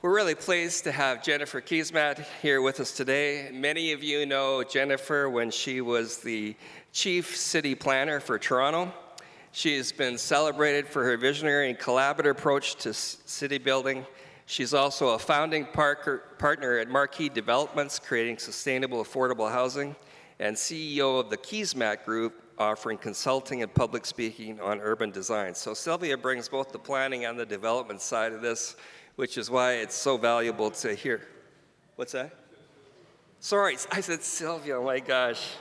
We're really pleased to have Jennifer Keesmaat here with us today. Many of you know Jennifer when she was the Chief City Planner for Toronto. She has been celebrated for her visionary and collaborative approach to city building. She's also a founding partner at Marquee Developments, creating sustainable, affordable housing, and CEO of the Keesmaat Group, offering consulting and public speaking on urban design. So Sylvia brings both the planning and the development side of this, which is why it's so valuable to hear. What's that? Sorry, I said Sylvia, oh my gosh.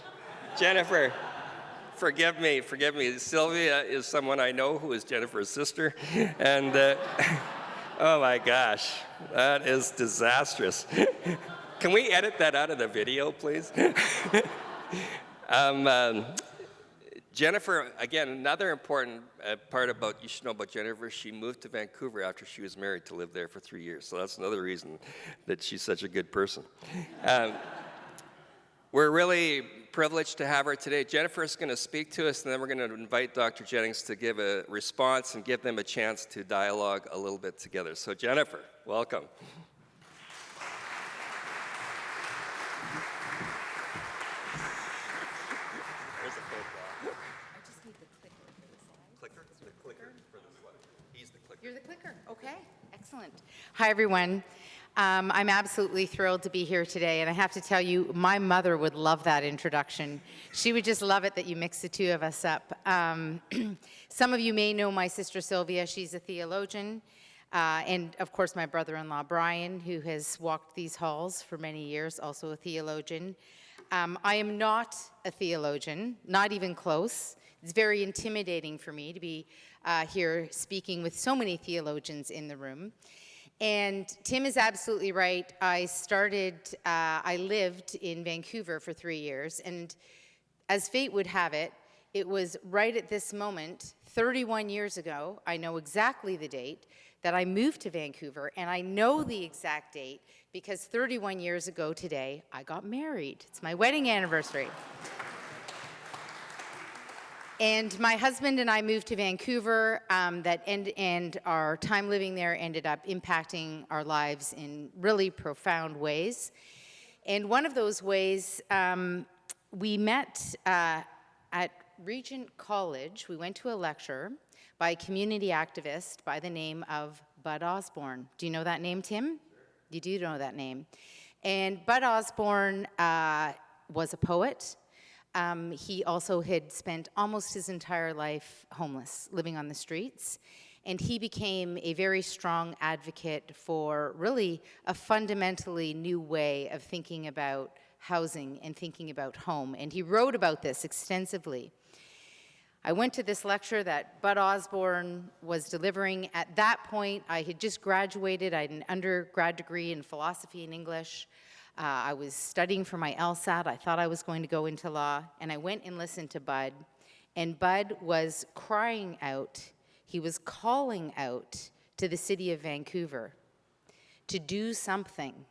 Jennifer, forgive me. Sylvia is someone I know who is Jennifer's sister, and oh my gosh, that is disastrous. Can we edit that out of the video, please? Jennifer, again, another important part you should know about Jennifer, she moved to Vancouver after she was married to live there for 3 years. So that's another reason that she's such a good person. We're really privileged to have her today. Jennifer is going to speak to us, and then we're going to invite Dr. Jennings to give a response and give them a chance to dialogue a little bit together. So Jennifer, welcome. You're the clicker. Okay, excellent. Hi, everyone. I'm absolutely thrilled to be here today, and I have to tell you, my mother would love that introduction. She would just love it that you mix the two of us up. Some of you may know my sister Sylvia. She's a theologian, and of course my brother-in-law Brian, who has walked these halls for many years, also a theologian. I am not a theologian, not even close. It's very intimidating for me to be here speaking with so many theologians in the room. And Tim is absolutely right. I lived in Vancouver for 3 years, and as fate would have it, it was right at this moment, 31 years ago, I know exactly the date, that I moved to Vancouver, and I know the exact date because 31 years ago today, I got married. It's my wedding anniversary. And my husband and I moved to Vancouver, and our time living there ended up impacting our lives in really profound ways. And one of those ways, we met at Regent College. We went to a lecture by a community activist by the name of Bud Osborne. Do you know that name, Tim? You do know that name. And Bud Osborne was a poet. He also had spent almost his entire life homeless, living on the streets, and he became a very strong advocate for really a fundamentally new way of thinking about housing and thinking about home, and he wrote about this extensively. I went to this lecture that Bud Osborne was delivering. At that point, I had just graduated. I had an undergrad degree in philosophy and English. I was studying for my LSAT. I thought I was going to go into law, and I went and listened to Bud, and Bud was crying out. He was calling out to the city of Vancouver to do something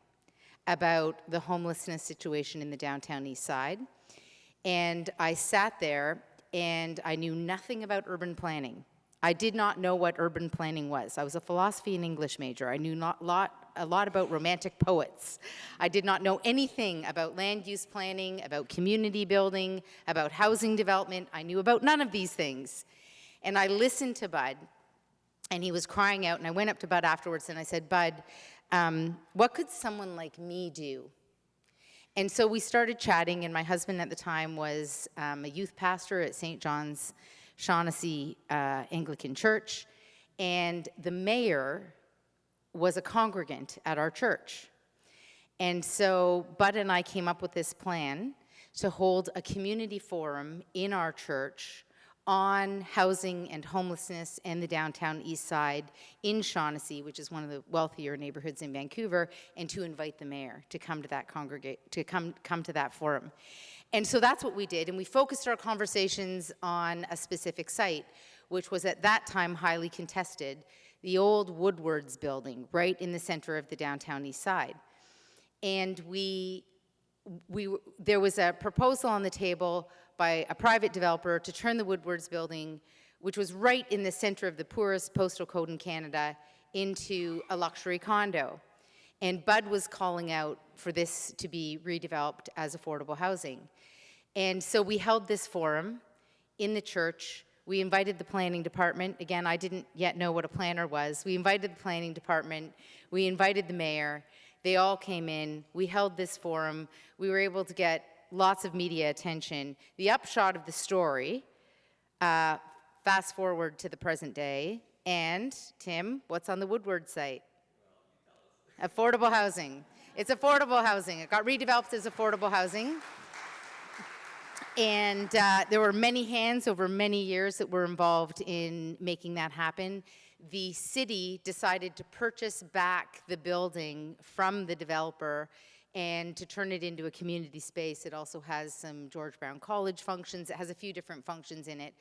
about the homelessness situation in the downtown east side. And I sat there, and I knew nothing about urban planning. I did not know what urban planning was. I was a philosophy and English major. I knew a lot about romantic poets. I did not know anything about land use planning, about community building, about housing development. I knew about none of these things. And I listened to Bud, and he was crying out, and I went up to Bud afterwards and I said, Bud, what could someone like me do? And so we started chatting, and my husband at the time was a youth pastor at St. John's Shaughnessy Anglican Church, and the mayor was a congregant at our church. And so Bud and I came up with this plan to hold a community forum in our church on housing and homelessness in the downtown east side in Shaughnessy, which is one of the wealthier neighborhoods in Vancouver, and to invite the mayor to come to that come to that forum. And so that's what we did, and we focused our conversations on a specific site, which was at that time highly contested, the old Woodwards building right in the center of the downtown east side. And there was a proposal on the table by a private developer to turn the Woodwards building, which was right in the center of the poorest postal code in Canada, into a luxury condo. And Bud was calling out for this to be redeveloped as affordable housing. And so we held this forum in the church. We invited the planning department. Again, I didn't yet know what a planner was. We invited the planning department. We invited the mayor. They all came in. We held this forum. We were able to get lots of media attention. The upshot of the story, fast forward to the present day, and Tim, what's on the Woodward site? Affordable housing. It's affordable housing. It got redeveloped as affordable housing. And there were many hands over many years that were involved in making that happen. The city decided to purchase back the building from the developer and to turn it into a community space. It also has some George Brown College functions. It has a few different functions in it.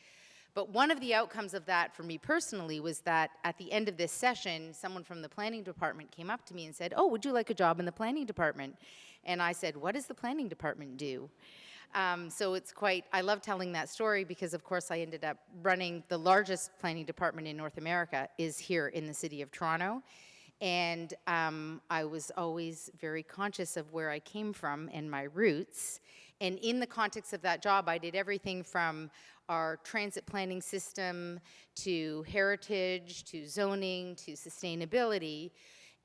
But one of the outcomes of that for me personally was that at the end of this session, someone from the planning department came up to me and said, "Oh, would you like a job in the planning department?" And I said, "What does the planning department do?" So it's quite, I love telling that story because of course I ended up running the largest planning department in North America is here in the city of Toronto. And I was always very conscious of where I came from and my roots. And in the context of that job, I did everything from our transit planning system to heritage, to zoning, to sustainability.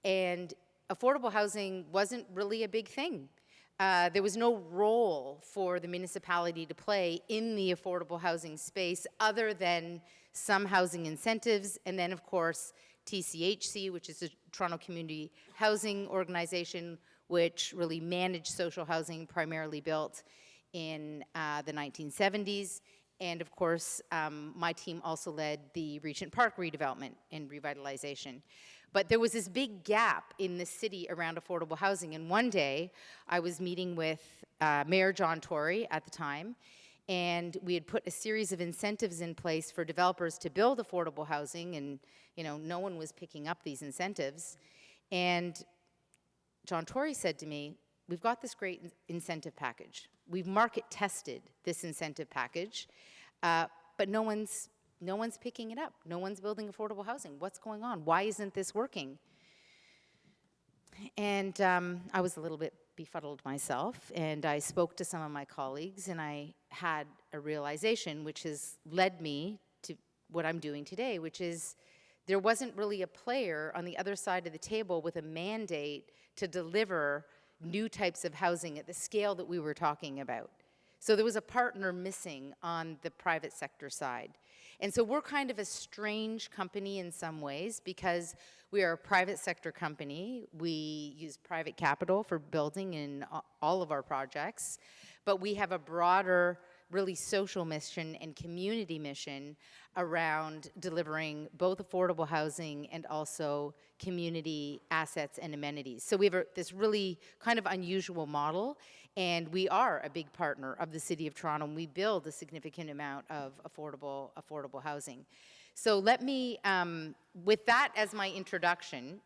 And affordable housing wasn't really a big thing. There was no role for the municipality to play in the affordable housing space other than some housing incentives, and then of course TCHC, which is the Toronto Community Housing Organization, which really managed social housing, primarily built in the 1970s. And of course, my team also led the Regent Park redevelopment and revitalization. But there was this big gap in the city around affordable housing. And one day, I was meeting with Mayor John Tory at the time, and we had put a series of incentives in place for developers to build affordable housing, and no one was picking up these incentives. And John Tory said to me, "We've got this great incentive package. We've market tested this incentive package, but no one's picking it up. No one's building affordable housing. What's going on? Why isn't this working?" And I was a little bit befuddled myself, and I spoke to some of my colleagues, and I had a realization which has led me to what I'm doing today, which is there wasn't really a player on the other side of the table with a mandate to deliver new types of housing at the scale that we were talking about. So there was a partner missing on the private sector side. And so we're kind of a strange company in some ways because we are a private sector company. We use private capital for building in all of our projects, but we have a broader, really social mission and community mission around delivering both affordable housing and also community assets and amenities. So we have this really kind of unusual model, and we are a big partner of the City of Toronto, and we build a significant amount of affordable housing. So let me, with that as my introduction,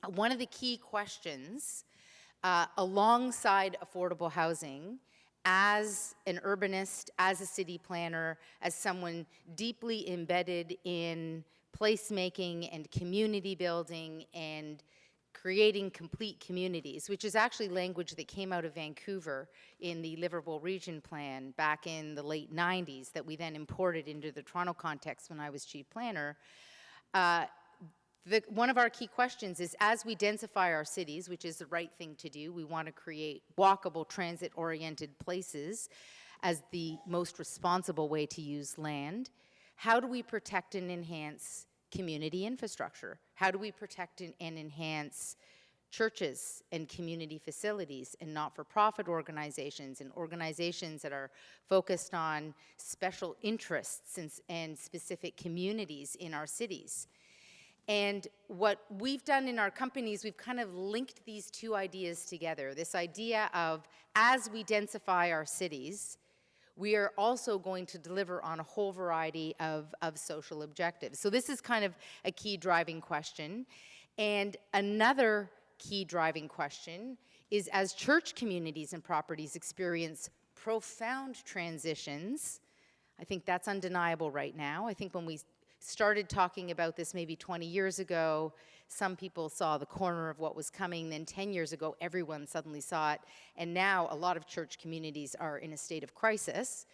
one of the key questions alongside affordable housing as an urbanist, as a city planner, as someone deeply embedded in placemaking and community building and creating complete communities, which is actually language that came out of Vancouver in the Livable Region Plan back in the late 90s that we then imported into the Toronto context when I was chief planner. One of our key questions is, as we densify our cities, which is the right thing to do, we want to create walkable, transit-oriented places as the most responsible way to use land. How do we protect and enhance community infrastructure? How do we protect and enhance churches and community facilities and not-for-profit organizations and organizations that are focused on special interests and specific communities in our cities? And what we've done in our companies, we've kind of linked these two ideas together. This idea of, as we densify our cities, we are also going to deliver on a whole variety of social objectives. So this is kind of a key driving question. And another key driving question is, as church communities and properties experience profound transitions, I think that's undeniable right now. I think when we started talking about this maybe 20 years ago. Some people saw the corner of what was coming. Then 10 years ago, everyone suddenly saw it. And now a lot of church communities are in a state of crisis.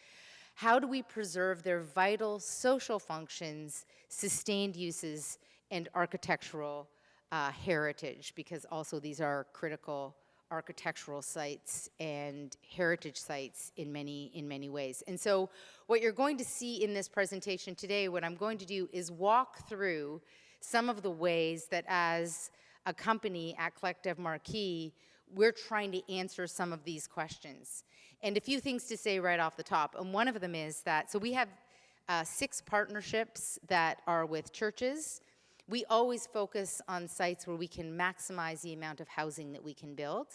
How do we preserve their vital social functions, sustained uses, and architectural heritage? Because also these are critical architectural sites and heritage sites in many ways. And so what you're going to see in this presentation today, what I'm going to do is walk through some of the ways that as a company at Collective Marquee, we're trying to answer some of these questions. And a few things to say right off the top. And one of them is that, so we have 6 partnerships that are with churches. We always focus on sites where we can maximize the amount of housing that we can build.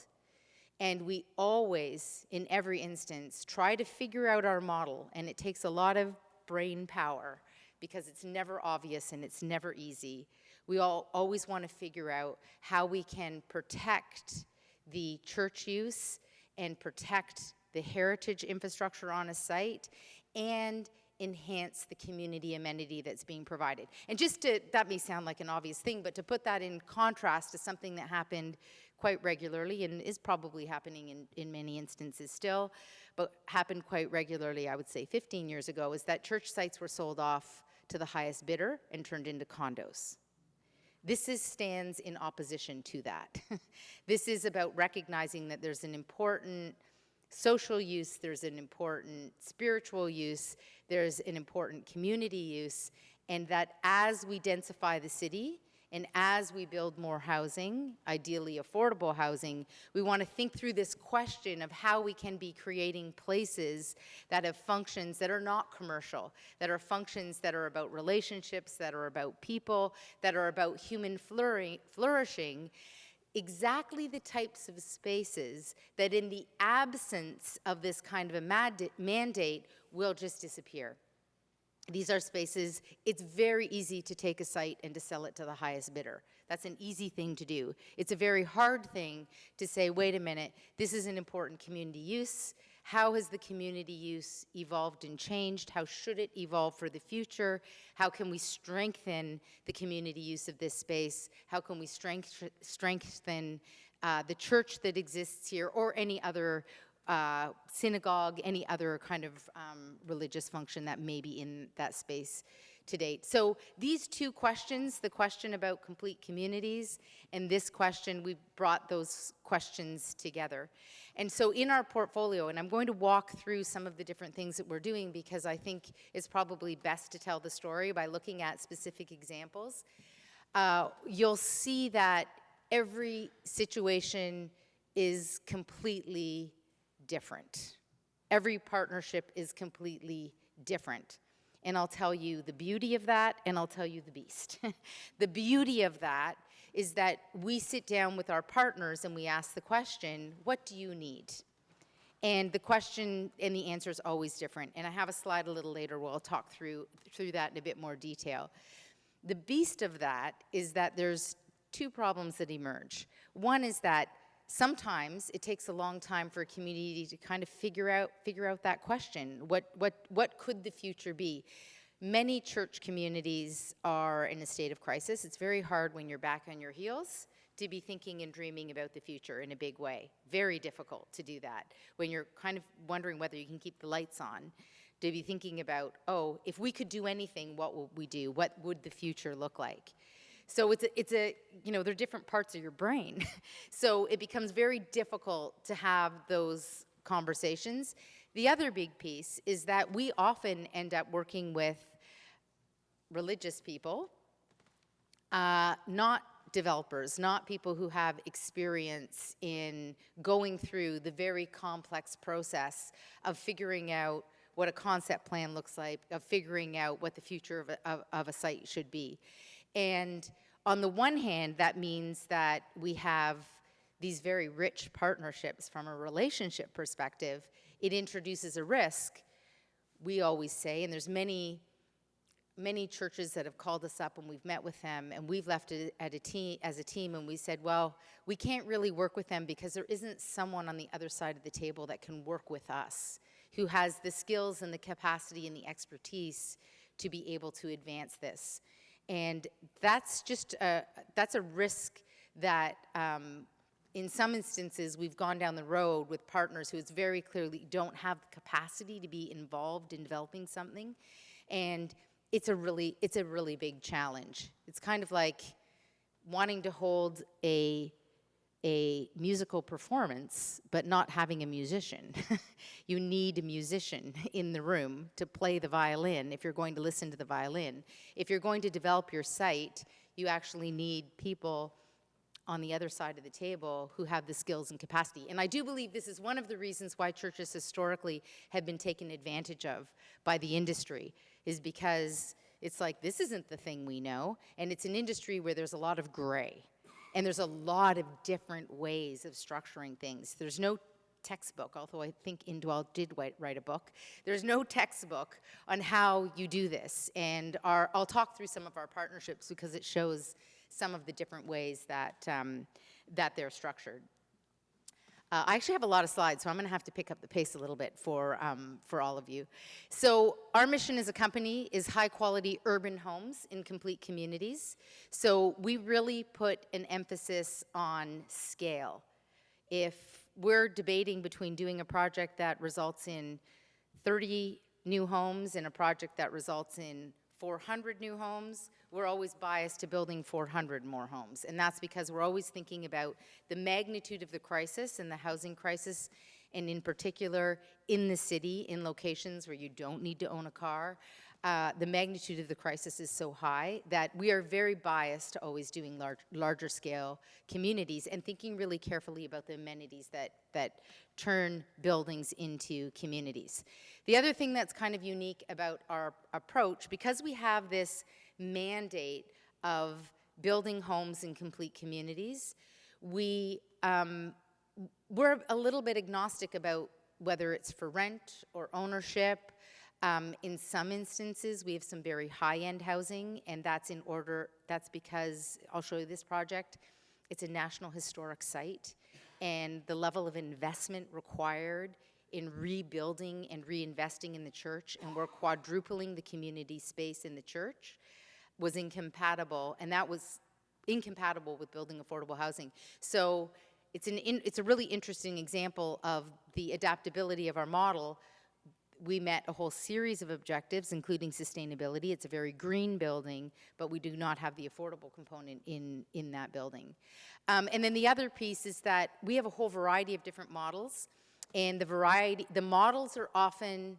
And we always, in every instance, try to figure out our model. And it takes a lot of brain power because it's never obvious and it's never easy. We always want to figure out how we can protect the church use and protect the heritage infrastructure on a site and enhance the community amenity that's being provided. And just to, that may sound like an obvious thing, but to put that in contrast to something that happened quite regularly and is probably happening in many instances still, but happened quite regularly, I would say 15 years ago, is that church sites were sold off to the highest bidder and turned into condos. This stands in opposition to that. This is about recognizing that there's an important social use, there's an important spiritual use, there's an important community use, and that as we densify the city and as we build more housing, ideally affordable housing, we want to think through this question of how we can be creating places that have functions that are not commercial, that are functions that are about relationships, that are about people, that are about human flourishing, exactly the types of spaces that in the absence of this kind of a mandate will just disappear. These are spaces, it's very easy to take a site and to sell it to the highest bidder. That's an easy thing to do. It's a very hard thing to say, wait a minute, this is an important community use. How has the community use evolved and changed? How should it evolve for the future? How can we strengthen the community use of this space? How can we strengthen the church that exists here or any other synagogue, any other kind of religious function that may be in that space to date. So these two questions, the question about complete communities and this question, we've brought those questions together. And so in our portfolio, and I'm going to walk through some of the different things that we're doing because I think it's probably best to tell the story by looking at specific examples. You'll see that every situation is completely different. Every partnership is completely different. And I'll tell you the beauty of that, and I'll tell you the beast. The beauty of that is that we sit down with our partners and we ask the question, what do you need? And the question and the answer is always different. And I have a slide a little later where I'll talk through that in a bit more detail. The beast of that is that there's 2 problems that emerge. One is that sometimes it takes a long time for a community to kind of figure out that question. What could the future be? Many church communities are in a state of crisis. It's very hard when you're back on your heels to be thinking and dreaming about the future in a big way. Very difficult to do that. When you're kind of wondering whether you can keep the lights on, to be thinking about, oh, if we could do anything, what would we do? What would the future look like? So it's a they're different parts of your brain. So it becomes very difficult to have those conversations. The other big piece is that we often end up working with religious people, not developers, not people who have experience in going through the very complex process of figuring out what a concept plan looks like, of figuring out what the future of a site should be. And on the one hand, that means that we have these very rich partnerships from a relationship perspective. It introduces a risk, we always say, and there's many churches that have called us up and we've met with them and we've left it as a team and we said, well, we can't really work with them because there isn't someone on the other side of the table that can work with us, who has the skills and the capacity and the expertise to be able to advance this. And that's just that's a risk that in some instances we've gone down the road with partners who very clearly don't have the capacity to be involved in developing something. And it's a really big challenge. It's kind of like wanting to hold a musical performance, but not having a musician. You need a musician in the room to play the violin if you're going to listen to the violin. If you're going to develop your site, you actually need people on the other side of the table who have the skills and capacity. And I do believe this is one of the reasons why churches historically have been taken advantage of by the industry, is because it's like, this isn't the thing we know, and it's an industry where there's a lot of gray. And there's a lot of different ways of structuring things. There's no textbook, although I think Indwell did write a book. There's no textbook on how you do this. And I'll talk through some of our partnerships because it shows some of the different ways that, that they're structured. I actually have a lot of slides, so I'm going to have to pick up the pace a little bit for all of you. So our mission as a company is high-quality urban homes in complete communities. So we really put an emphasis on scale. If we're debating between doing a project that results in 30 new homes and a project that results in 400 new homes, we're always biased to building 400 more homes. And that's because we're always thinking about the magnitude of the crisis and the housing crisis, and in particular in the city, in locations where you don't need to own a car. The magnitude of the crisis is so high that we are very biased to always doing larger scale communities and thinking really carefully about the amenities that turn buildings into communities. The other thing that's kind of unique about our approach, because we have this mandate of building homes in complete communities, we're a little bit agnostic about whether it's for rent or ownership. In some instances, we have some very high-end housing, and that's because, I'll show you this project, it's a National Historic Site, and the level of investment required in rebuilding and reinvesting in the church, and we're quadrupling the community space in the church, was incompatible, and that was incompatible with building affordable housing. So it's a really interesting example of the adaptability of our model. We met a whole series of objectives, including sustainability. It's a very green building, but we do not have the affordable component in that building. And then the other piece is that we have a whole variety of different models, and the models are often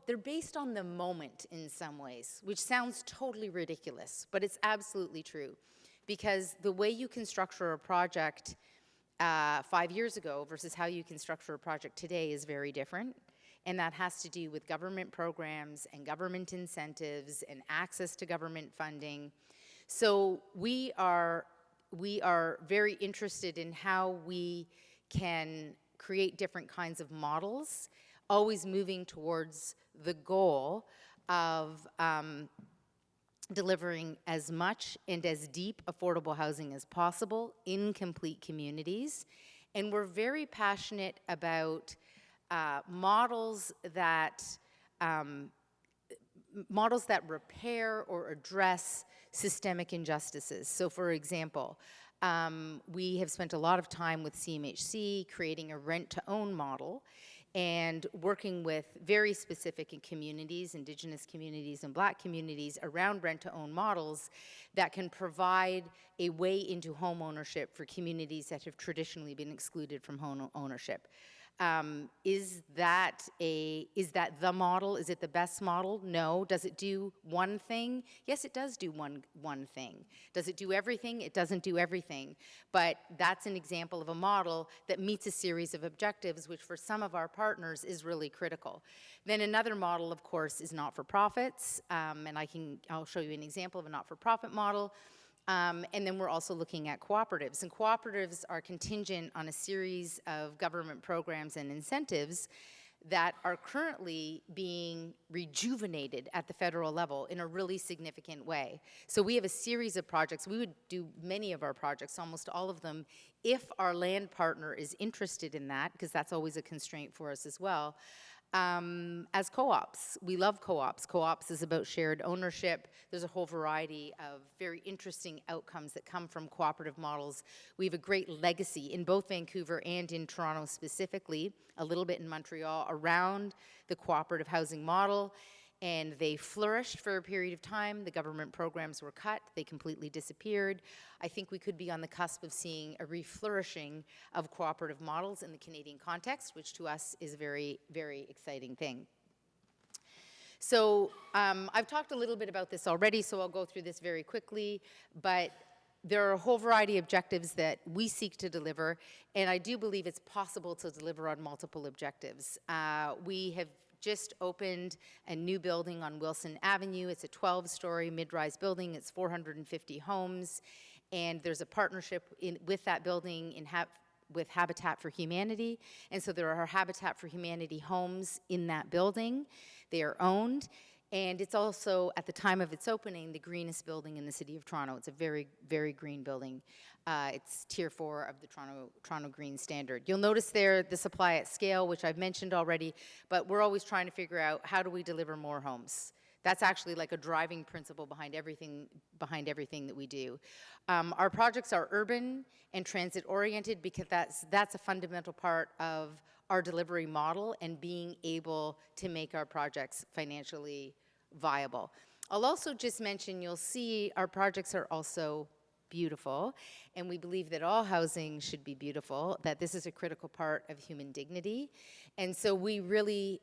they're based on the moment in some ways, which sounds totally ridiculous, but it's absolutely true. Because the way you can structure a project 5 years ago versus how you can structure a project today is very different. And that has to do with government programs and government incentives and access to government funding. So we are very interested in how we can create different kinds of models, always moving towards the goal of delivering as much and as deep affordable housing as possible in complete communities. And we're very passionate about models that repair or address systemic injustices. So for example, we have spent a lot of time with CMHC creating a rent-to-own model and working with very specific communities, Indigenous communities and Black communities, around rent-to-own models that can provide a way into home ownership for communities that have traditionally been excluded from home ownership. Is that the model? Is it the best model? No. Does it do one thing? Yes, it does do one thing. Does it do everything? It doesn't do everything. But that's an example of a model that meets a series of objectives, which for some of our partners is really critical. Then another model, of course, is not-for-profits, and I'll show you an example of a not-for-profit model. And then we're also looking at cooperatives. And cooperatives are contingent on a series of government programs and incentives that are currently being rejuvenated at the federal level in a really significant way. So we have a series of projects. We would do many of our projects, almost all of them, if our land partner is interested in that, because that's always a constraint for us as well. as co-ops. We love co-ops. Co-ops is about shared ownership. There's a whole variety of very interesting outcomes that come from cooperative models. We have a great legacy in both Vancouver and in Toronto specifically, a little bit in Montreal, around the cooperative housing model. And they flourished for a period of time. The government programs were cut. They completely disappeared. I think we could be on the cusp of seeing a reflourishing of cooperative models in the Canadian context, which to us is a very, very exciting thing. So I've talked a little bit about this already, so I'll go through this very quickly, but there are a whole variety of objectives that we seek to deliver, and I do believe it's possible to deliver on multiple objectives. We have just opened a new building on Wilson Avenue. It's a 12-story mid-rise building. It's 450 homes, and there's a partnership with that building with Habitat for Humanity, and so there are Habitat for Humanity homes in that building. They are owned, and it's also, at the time of its opening, the greenest building in the City of Toronto. It's a very, very green building. It's Tier 4 of the Toronto Green Standard. You'll notice there the supply at scale, which I've mentioned already, but we're always trying to figure out how do we deliver more homes. That's actually like a driving principle behind everything that we do. Our projects are urban and transit-oriented because that's a fundamental part of our delivery model and being able to make our projects financially viable. I'll also just mention, you'll see our projects are also beautiful, and we believe that all housing should be beautiful, that this is a critical part of human dignity. And so we really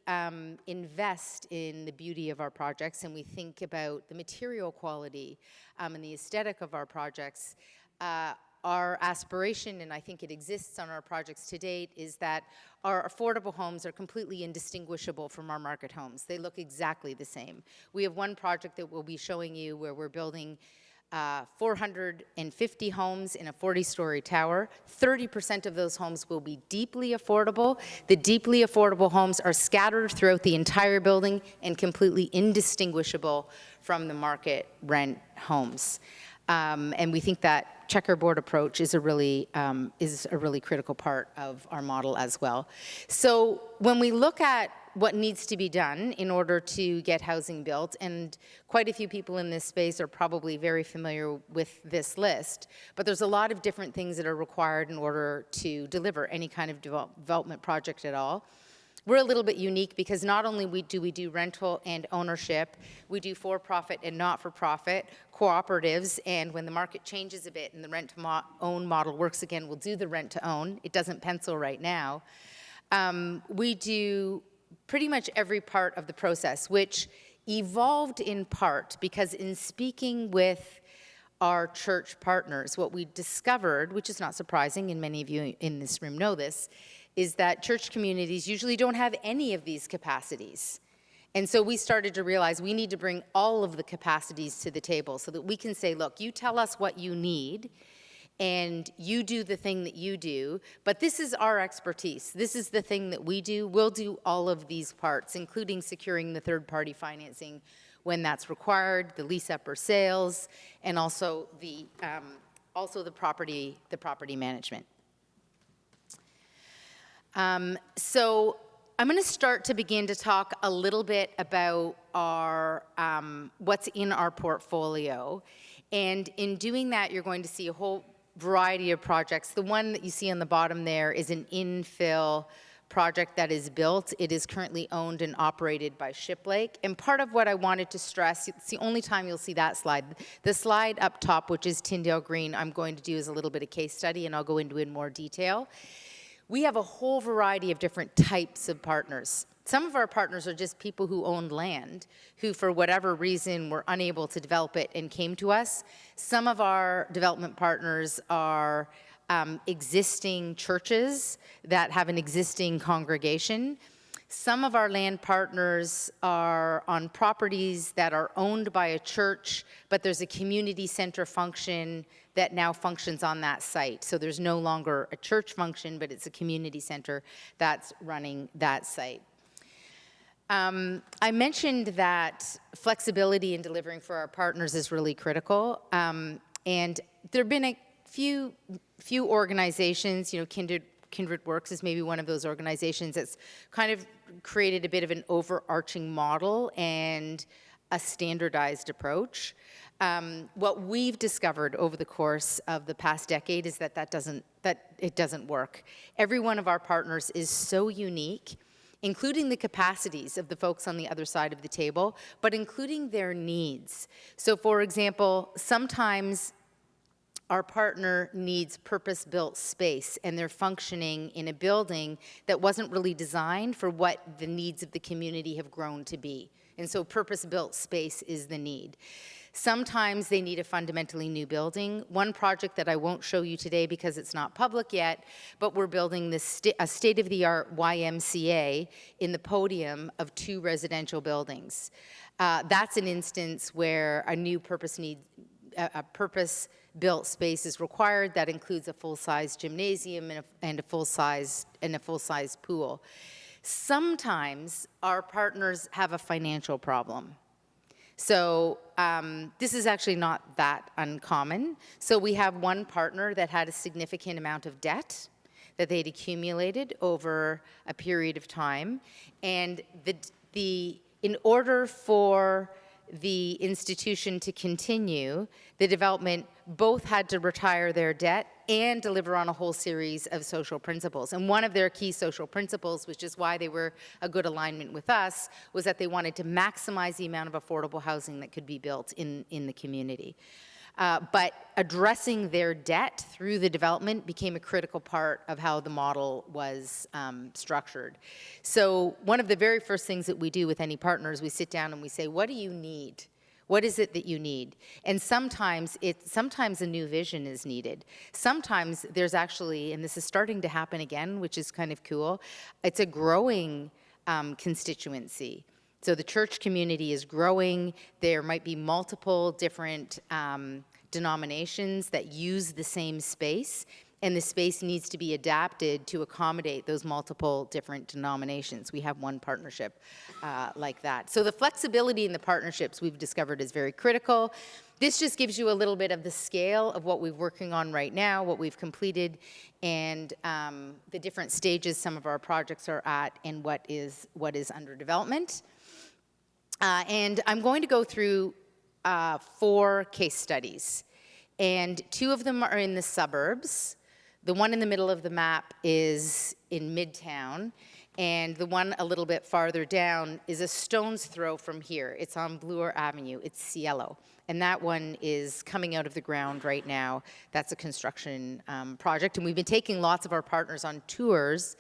invest in the beauty of our projects, and we think about the material quality and the aesthetic of our projects. Our aspiration, and I think it exists on our projects to date, is that our affordable homes are completely indistinguishable from our market homes. They look exactly the same. We have one project that we'll be showing you where we're building 450 homes in a 40-story tower. 30% of those homes will be deeply affordable. The deeply affordable homes are scattered throughout the entire building and completely indistinguishable from the market rent homes. And we think that checkerboard approach is a really critical part of our model as well. So when we look at what needs to be done in order to get housing built, and quite a few people in this space are probably very familiar with this list, but there's a lot of different things that are required in order to deliver any kind of development project at all. We're a little bit unique because not only do we do rental and ownership, we do for-profit and not-for-profit, cooperatives, and when the market changes a bit and the rent-to-own model works again, we'll do the rent-to-own. It doesn't pencil right now. We do pretty much every part of the process, which evolved in part because in speaking with our church partners, what we discovered, which is not surprising, and many of you in this room know this, is that church communities usually don't have any of these capacities. And so we started to realize we need to bring all of the capacities to the table so that we can say, look, you tell us what you need, and you do the thing that you do, but this is our expertise. This is the thing that we do. We'll do all of these parts, including securing the third-party financing when that's required, the lease-up or sales, and also the property management. So I'm going to start to begin to talk a little bit about our what's in our portfolio, and in doing that, you're going to see a whole variety of projects. The one that you see on the bottom there is an infill project that is built. It is currently owned and operated by Shiplake. And part of what I wanted to stress, it's the only time you'll see that slide. The slide up top, which is Tyndale Green, I'm going to do as a little bit of case study, and I'll go into it in more detail. We have a whole variety of different types of partners. Some of our partners are just people who own land, who for whatever reason were unable to develop it and came to us. Some of our development partners are existing churches that have an existing congregation. Some of our land partners are on properties that are owned by a church, but there's a community center function that now functions on that site. So there's no longer a church function, but it's a community center that's running that site. I mentioned that flexibility in delivering for our partners is really critical. And there have been a few organizations, Kindred Works is maybe one of those organizations that's kind of created a bit of an overarching model and a standardized approach. What we've discovered over the course of the past decade is that it doesn't work. Every one of our partners is so unique, including the capacities of the folks on the other side of the table, but including their needs. So for example, sometimes our partner needs purpose-built space and they're functioning in a building that wasn't really designed for what the needs of the community have grown to be. And so purpose-built space is the need. Sometimes they need a fundamentally new building. One project that I won't show you today because it's not public yet, but we're building a state-of-the-art YMCA in the podium of 2 residential buildings. That's an instance where a new purpose-built space is required. That includes a full-size gymnasium and a full-size pool. Sometimes our partners have a financial problem. So this is actually not that uncommon. So we have one partner that had a significant amount of debt that they'd accumulated over a period of time. And in order for the institution to continue, the development both had to retire their debt and deliver on a whole series of social principles. And one of their key social principles, which is why they were a good alignment with us, was that they wanted to maximize the amount of affordable housing that could be built in the community. But addressing their debt through the development became a critical part of how the model was structured. So one of the very first things that we do with any partners, we sit down and we say, what do you need? What is it that you need? And sometimes a new vision is needed. Sometimes there's actually, and this is starting to happen again, which is kind of cool, it's a growing constituency. So the church community is growing. There might be multiple different denominations that use the same space, and the space needs to be adapted to accommodate those multiple different denominations. We have one partnership like that. So the flexibility in the partnerships we've discovered is very critical. This just gives you a little bit of the scale of what we're working on right now, what we've completed, and the different stages some of our projects are at, and what is under development. And I'm going to go through 4 case studies, and 2 of them are in the suburbs. The one in the middle of the map is in Midtown, and the one a little bit farther down is a stone's throw from here. It's on Bloor Avenue. It's Cielo, and that one is coming out of the ground right now. That's a construction project, and we've been taking lots of our partners on tours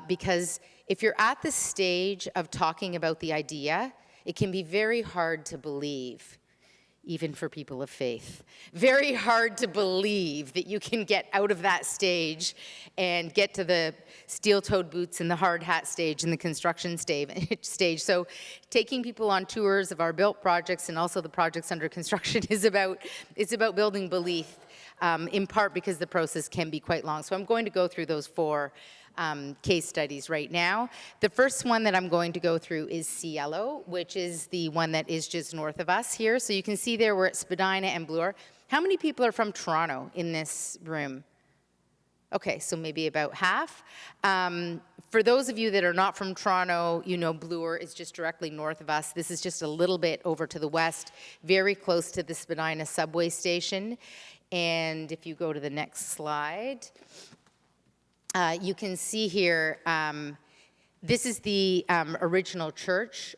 because if you're at the stage of talking about the idea, it can be very hard to believe, even for people of faith. Very hard to believe that you can get out of that stage and get to the steel-toed boots and the hard hat stage and the construction stage. So taking people on tours of our built projects and also the projects under construction is about building belief, in part because the process can be quite long. So I'm going to go through those 4 case studies right now. The first one that I'm going to go through is Cielo, which is the one that is just north of us here. So you can see there we're at Spadina and Bloor. How many people are from Toronto in this room? Okay, so maybe about half. For those of you that are not from Toronto, you know Bloor is just directly north of us. This is just a little bit over to the west, very close to the Spadina subway station. And if you go to the next slide, you can see here, this is the original church,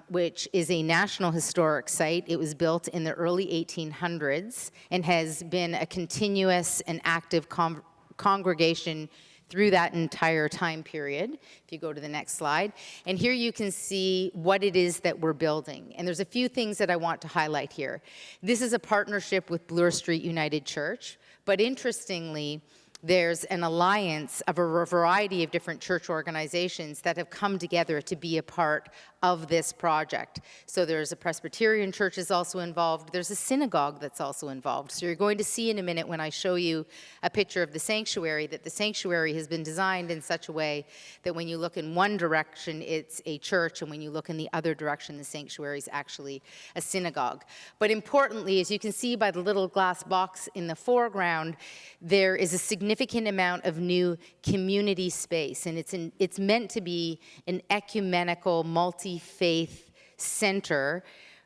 which is a National Historic Site. It was built in the early 1800s and has been a continuous and active congregation through that entire time period. If you go to the next slide. And here you can see what it is that we're building. And there's a few things that I want to highlight here. This is a partnership with Bloor Street United Church, but interestingly, there's an alliance of a variety of different church organizations that have come together to be a part of this project. So there's a Presbyterian church is also involved. There's a synagogue that's also involved. So you're going to see in a minute when I show you a picture of the sanctuary that the sanctuary has been designed in such a way that when you look in one direction, it's a church, and when you look in the other direction, the sanctuary is actually a synagogue. But importantly, as you can see by the little glass box in the foreground, there is a significant amount of new community space, and it's meant to be an ecumenical, multi-faith center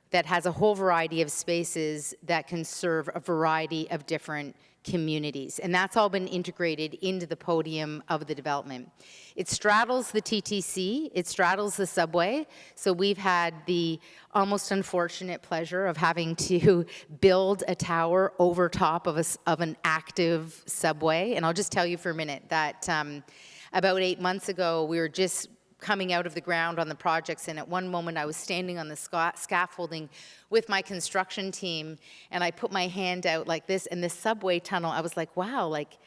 that has a whole variety of spaces that can serve a variety of different communities. And that's all been integrated into the podium of the development. It straddles the TTC, it straddles the subway. So we've had the almost unfortunate pleasure of having to build a tower over top of an active subway. And I'll just tell you for a minute that about 8 months ago, we were just coming out of the ground on the projects, and at one moment I was standing on the scaffolding with my construction team, and I put my hand out like this, and the subway tunnel, I was like, wow, like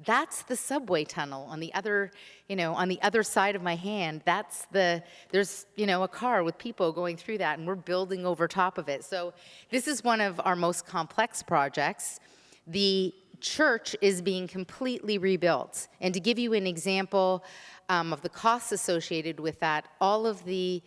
that's the subway tunnel on the other, on the other side of my hand. There's a car with people going through that, and we're building over top of it. So this is one of our most complex projects. The church is being completely rebuilt, and to give you an example of the costs associated with that, all of the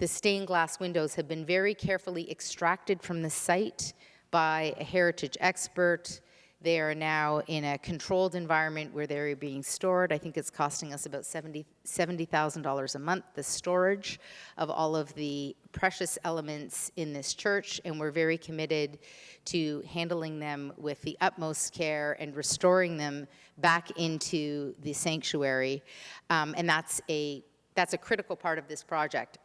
stained glass windows have been very carefully extracted from the site by a heritage expert. They are now in a controlled environment where they're being stored. I think it's costing us about $70,000 a month, the storage of all of the precious elements in this church, and we're very committed to handling them with the utmost care and restoring them back into the sanctuary. And that's a critical part of this project.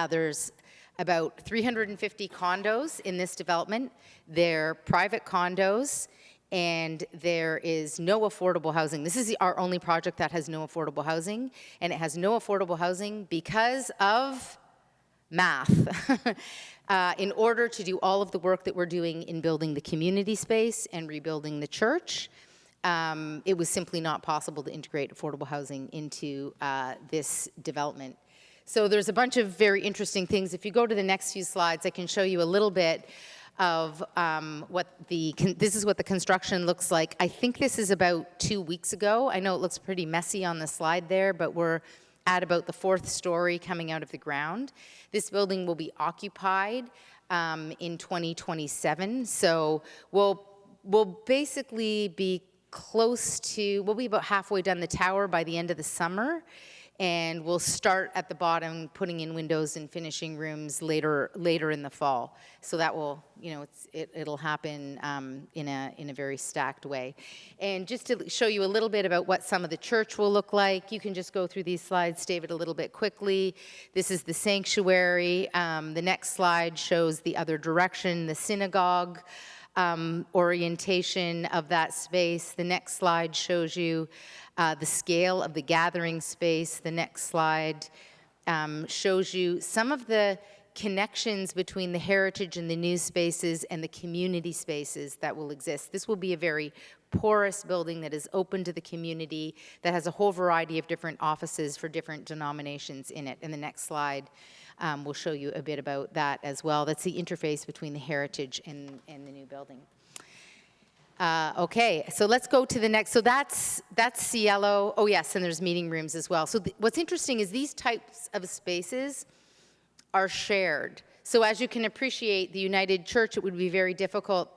There's about 350 condos in this development. They're private condos, and there is no affordable housing. This is our only project that has no affordable housing, and it has no affordable housing because of math. In order to do all of the work that we're doing in building the community space and rebuilding the church, it was simply not possible to integrate affordable housing into this development. So there's a bunch of very interesting things. If you go to the next few slides, I can show you a little bit of this is what the construction looks like. I think this is about 2 weeks ago. I know it looks pretty messy on the slide there, but we're at about the 4th story coming out of the ground. This building will be occupied in 2027. So we'll basically be we'll be about halfway done the tower by the end of the summer. And we'll start at the bottom, putting in windows and finishing rooms later in the fall. So that will, it'll happen in a very stacked way. And just to show you a little bit about what some of the church will look like, you can just go through these slides, David, a little bit quickly. This is the sanctuary. The next slide shows the other direction, the synagogue. Orientation of that space. The next slide shows you the scale of the gathering space. The next slide shows you some of the connections between the heritage and the new spaces and the community spaces that will exist. This will be a very porous building that is open to the community, that has a whole variety of different offices for different denominations in it. And the next slide will show you a bit about that as well. That's the interface between the heritage and the new building. Okay, so let's go to the next. So that's Cielo. Oh yes, and there's meeting rooms as well. So what's interesting is these types of spaces are shared. So as you can appreciate, the United Church, it would be very difficult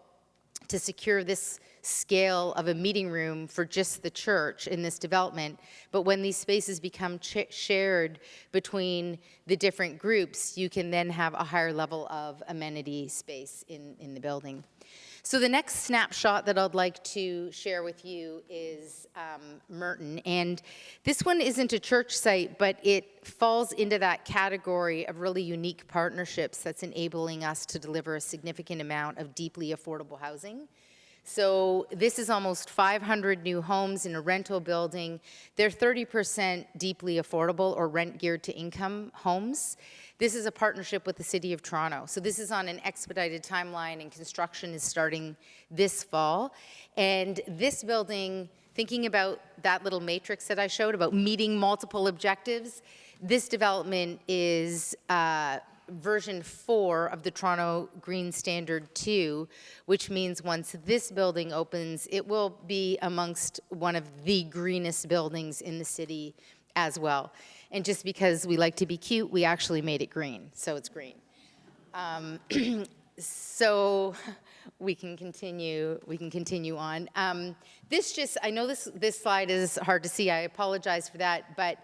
to secure this scale of a meeting room for just the church in this development. But when these spaces become shared between the different groups, you can then have a higher level of amenity space in the building. So the next snapshot that I'd like to share with you is Merton. And this one isn't a church site, but it falls into that category of really unique partnerships that's enabling us to deliver a significant amount of deeply affordable housing. So this is almost 500 new homes in a rental building. They're 30% deeply affordable or rent geared to income homes. This is a partnership with the City of Toronto. So this is on an expedited timeline, and construction is starting this fall. And this building Thinking about that little matrix that I showed about meeting multiple objectives, this development is version 4 of the Toronto Green Standard 2, which means once this building opens, it will be amongst one of the greenest buildings in the city as well. And just because we like to be cute, we actually made it green, so it's green. So we can continue on. I know this slide is hard to see, I apologize for that, but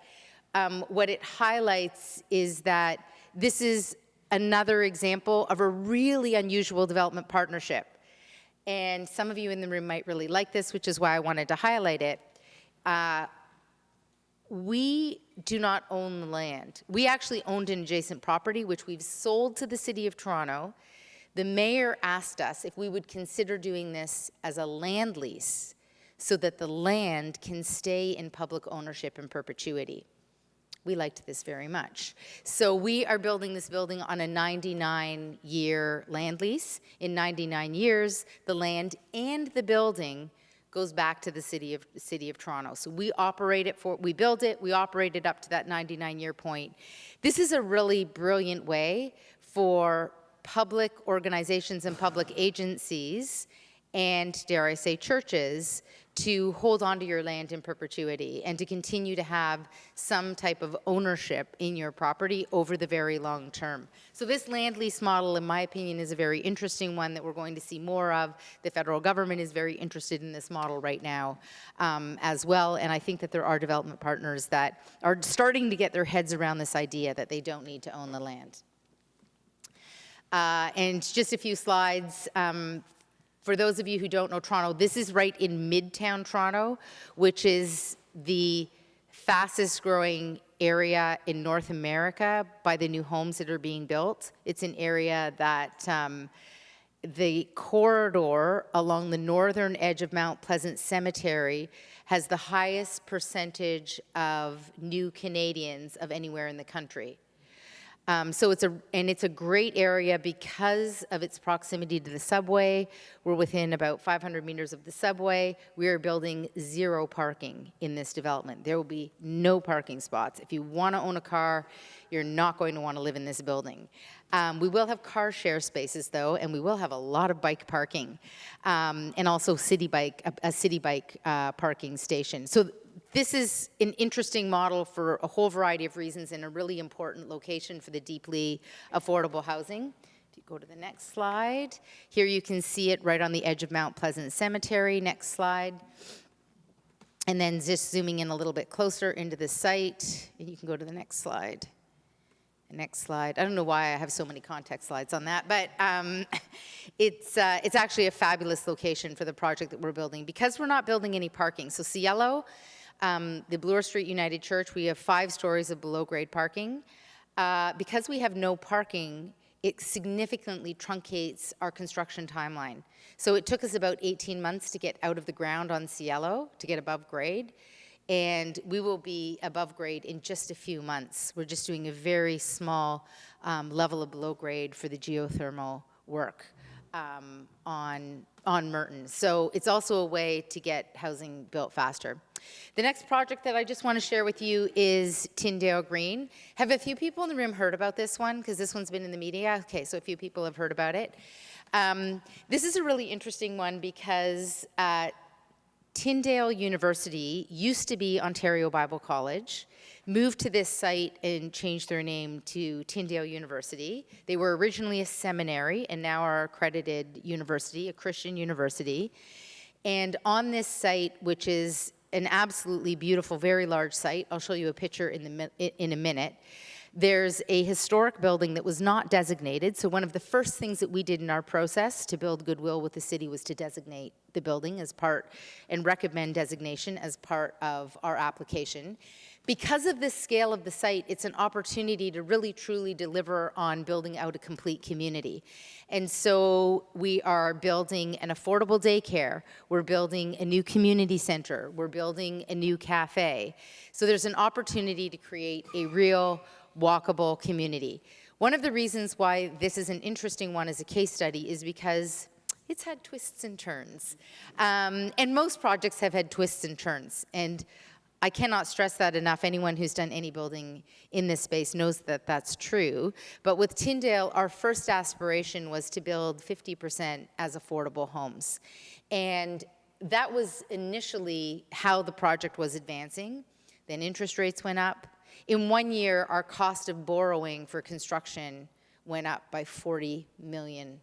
what it highlights is that this is another example of a really unusual development partnership. And some of you in the room might really like this, which is why I wanted to highlight it. We do not own the land. We actually owned an adjacent property, which we've sold to the City of Toronto. The mayor asked us if we would consider doing this as a land lease so that the land can stay in public ownership in perpetuity. We liked this very much. So we are building this building on a 99-year land lease. In 99 years, the land and the building goes back to the city of Toronto. So we build it, we operate it up to that 99-year point. This is a really brilliant way for public organizations and public agencies and, dare I say, churches to hold on to your land in perpetuity and to continue to have some type of ownership in your property over the very long term. So this land lease model, in my opinion, is a very interesting one that we're going to see more of. The federal government is very interested in this model right now as well, and I think that there are development partners that are starting to get their heads around this idea that they don't need to own the land. And just a few slides. For those of you who don't know Toronto, this is right in Midtown Toronto, which is the fastest growing area in North America by the new homes that are being built. It's an area that the corridor along the northern edge of Mount Pleasant Cemetery has the highest percentage of new Canadians of anywhere in the country. So it's a great area because of its proximity to the subway. We're within about 500 meters of the subway. We are building 0 parking in this development. There will be no parking spots. If you want to own a car, you're not going to want to live in this building. We will have car share spaces though, and we will have a lot of bike parking, and also a city bike parking station. So this is an interesting model for a whole variety of reasons and a really important location for the deeply affordable housing. If you go to the next slide, here you can see it right on the edge of Mount Pleasant Cemetery. Next slide. And then just zooming in a little bit closer into the site, and you can go to the next slide. Next slide. I don't know why I have so many context slides on that, but it's actually a fabulous location for the project that we're building because we're not building any parking. So Cielo, the Bloor Street United Church, we have 5 stories of below-grade parking. Because we have no parking, it significantly truncates our construction timeline. So it took us about 18 months to get out of the ground on Cielo, to get above grade, and we will be above grade in just a few months. We're just doing a very small level of below grade for the geothermal work on Merton. So it's also a way to get housing built faster. The next project that I just want to share with you is Tyndale Green. Have a few people in the room heard about this one? Because this one's been in the media. Okay, so a few people have heard about it. This is a really interesting one because Tyndale University used to be Ontario Bible College, moved to this site and changed their name to Tyndale University. They were originally a seminary and now are accredited university, a Christian university. And on this site, which is an absolutely beautiful, very large site, I'll show you a picture in a minute, there's a historic building that was not designated. So one of the first things that we did in our process to build goodwill with the city was to designate the building as part and recommend designation as part of our application. Because of the scale of the site, it's an opportunity to really truly deliver on building out a complete community. And so we are building an affordable daycare, we're building a new community center, we're building a new cafe. So there's an opportunity to create a real walkable community. One of the reasons why this is an interesting one as a case study is because it's had twists and turns. And most projects have had twists and turns. And I cannot stress that enough. Anyone who's done any building in this space knows that that's true. But with Tyndale, our first aspiration was to build 50% as affordable homes. And that was initially how the project was advancing. Then interest rates went up. In 1 year, our cost of borrowing for construction went up by $40 million.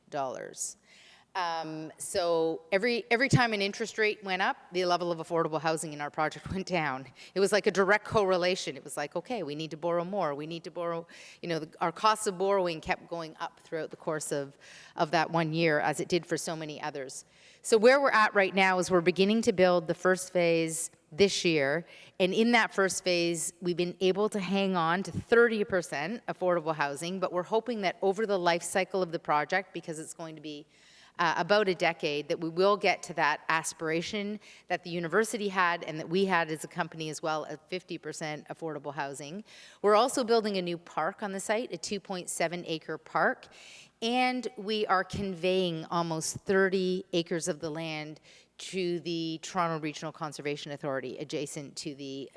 So every time an interest rate went up, the level of affordable housing in our project went down. It was like a direct correlation. It was like, okay, we need to borrow more. We need to borrow, our cost of borrowing kept going up throughout the course of that 1 year, as it did for so many others. So where we're at right now is we're beginning to build the first phase this year. And in that first phase, we've been able to hang on to 30% affordable housing, but we're hoping that over the life cycle of the project, because it's going to be about a decade, that we will get to that aspiration that the university had and that we had as a company as well, of 50% affordable housing. We're also building a new park on the site, a 2.7-acre park, and we are conveying almost 30 acres of the land to the Toronto Regional Conservation Authority, adjacent to the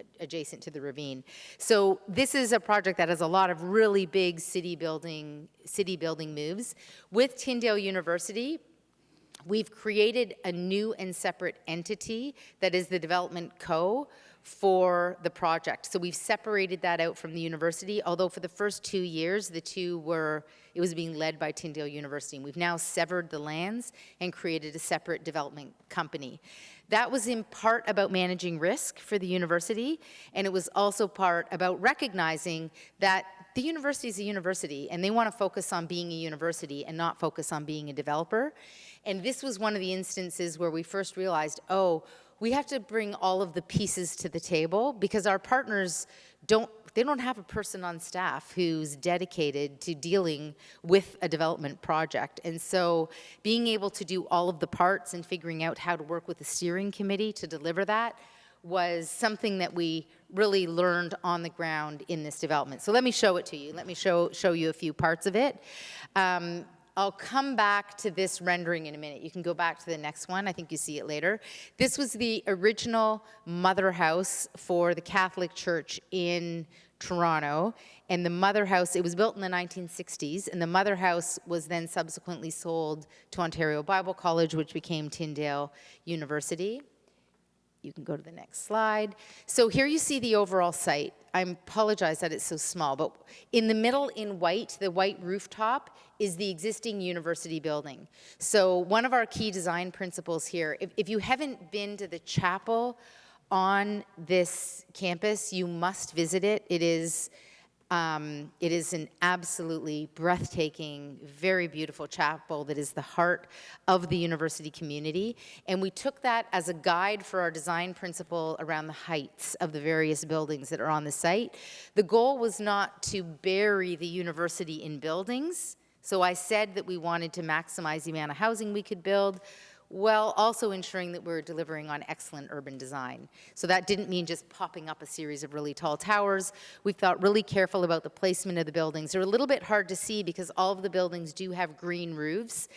ravine. So this is a project that has a lot of really big city building moves. With Tyndale University, we've created a new and separate entity that is the development co for the project. So we've separated that out from the university, although for the first 2 years, it was being led by Tyndale University. And we've now severed the lands and created a separate development company. That was in part about managing risk for the university, and it was also part about recognizing that the university is a university, and they want to focus on being a university and not focus on being a developer. And this was one of the instances where we first realized, we have to bring all of the pieces to the table, because our partners don't have a person on staff who's dedicated to dealing with a development project. And so being able to do all of the parts and figuring out how to work with the steering committee to deliver that was something that we really learned on the ground in this development. So let me show it to you. Let me show you a few parts of it. I'll come back to this rendering in a minute. You can go back to the next one. I think you see it later. This was the original mother house for the Catholic Church in Toronto. And the mother house, it was built in the 1960s, and the mother house was then subsequently sold to Ontario Bible College, which became Tyndale University. You can go to the next slide. So here you see the overall site. I apologize that it's so small, but in the middle in white, the white rooftop, is the existing university building. So one of our key design principles here, if you haven't been to the chapel on this campus, you must visit it. It is an absolutely breathtaking, very beautiful chapel that is the heart of the university community. And we took that as a guide for our design principle around the heights of the various buildings that are on the site. The goal was not to bury the university in buildings. So I said that we wanted to maximize the amount of housing we could build, while also ensuring that we're delivering on excellent urban design. So that didn't mean just popping up a series of really tall towers. We've thought really careful about the placement of the buildings. They're a little bit hard to see because all of the buildings do have green roofs,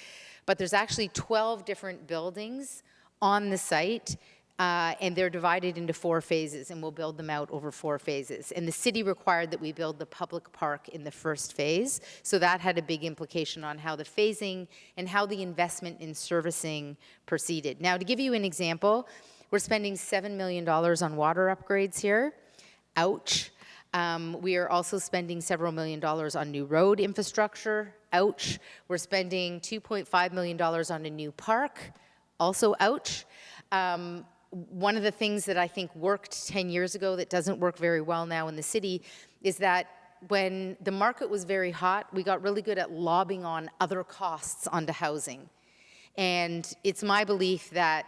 but there's actually 12 different buildings on the site, and they're divided into 4 phases, and we'll build them out over 4 phases. And the city required that we build the public park in the first phase, so that had a big implication on how the phasing and how the investment in servicing proceeded. Now, to give you an example, we're spending $7 million on water upgrades here. Ouch. We are also spending several $1 million on new road infrastructure. Ouch. We're spending $2.5 million on a new park. Also, ouch. One of the things that I think worked 10 years ago that doesn't work very well now in the city is that when the market was very hot, we got really good at lobbing on other costs onto housing. And it's my belief that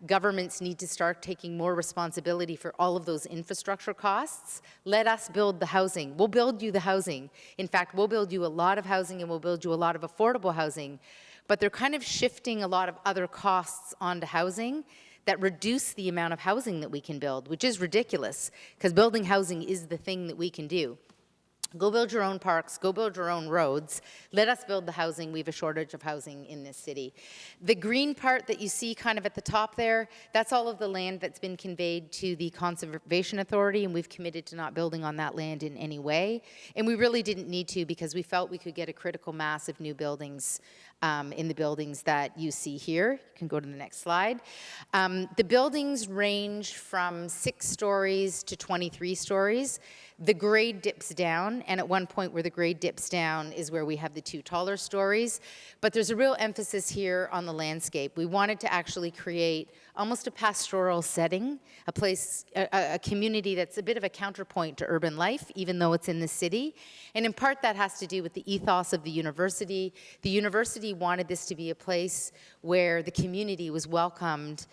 governments need to start taking more responsibility for all of those infrastructure costs. Let us build the housing. We'll build you the housing. In fact, we'll build you a lot of housing, and we'll build you a lot of affordable housing. But they're kind of shifting a lot of other costs onto housing that reduce the amount of housing that we can build, which is ridiculous, because building housing is the thing that we can do. Go build your own parks, go build your own roads. Let us build the housing. We have a shortage of housing in this city. The green part that you see kind of at the top there, that's all of the land that's been conveyed to the Conservation Authority, and we've committed to not building on that land in any way. And we really didn't need to because we felt we could get a critical mass of new buildings in the buildings that you see here. You can go to the next slide. The buildings range from 6 stories to 23 stories. The grade dips down, and at one point where the grade dips down is where we have the 2 taller stories. But there's a real emphasis here on the landscape. We wanted to actually create almost a pastoral setting, a place, a community that's a bit of a counterpoint to urban life, even though it's in the city. And in part that has to do with the ethos of the university. The university wanted this to be a place where the community was welcomed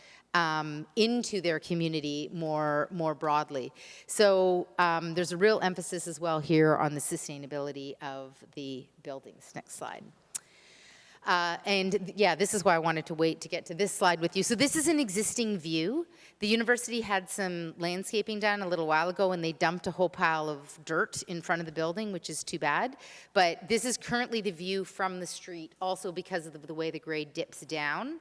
into their community more broadly. So there's a real emphasis as well here on the sustainability of the buildings. Next slide. And yeah, this is why I wanted to wait to get to this slide with you. So this is an existing view. The university had some landscaping done a little while ago, and they dumped a whole pile of dirt in front of the building, which is too bad. But this is currently the view from the street, also because of the way the grade dips down.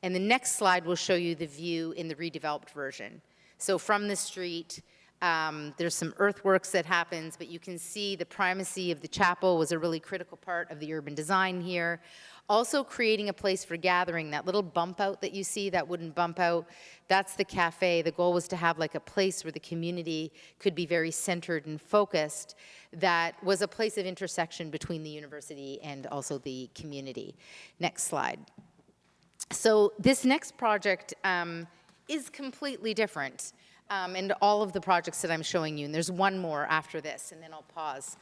And the next slide will show you the view in the redeveloped version. So from the street, there's some earthworks that happens, but you can see the primacy of the chapel was a really critical part of the urban design here. Also creating a place for gathering. That little bump out that you see, that wooden bump out, that's the cafe. The goal was to have like a place where the community could be very centered and focused. That was a place of intersection between the university and also the community. Next slide. So this next project is completely different. And all of the projects that I'm showing you, and there's one more after this, and then I'll pause.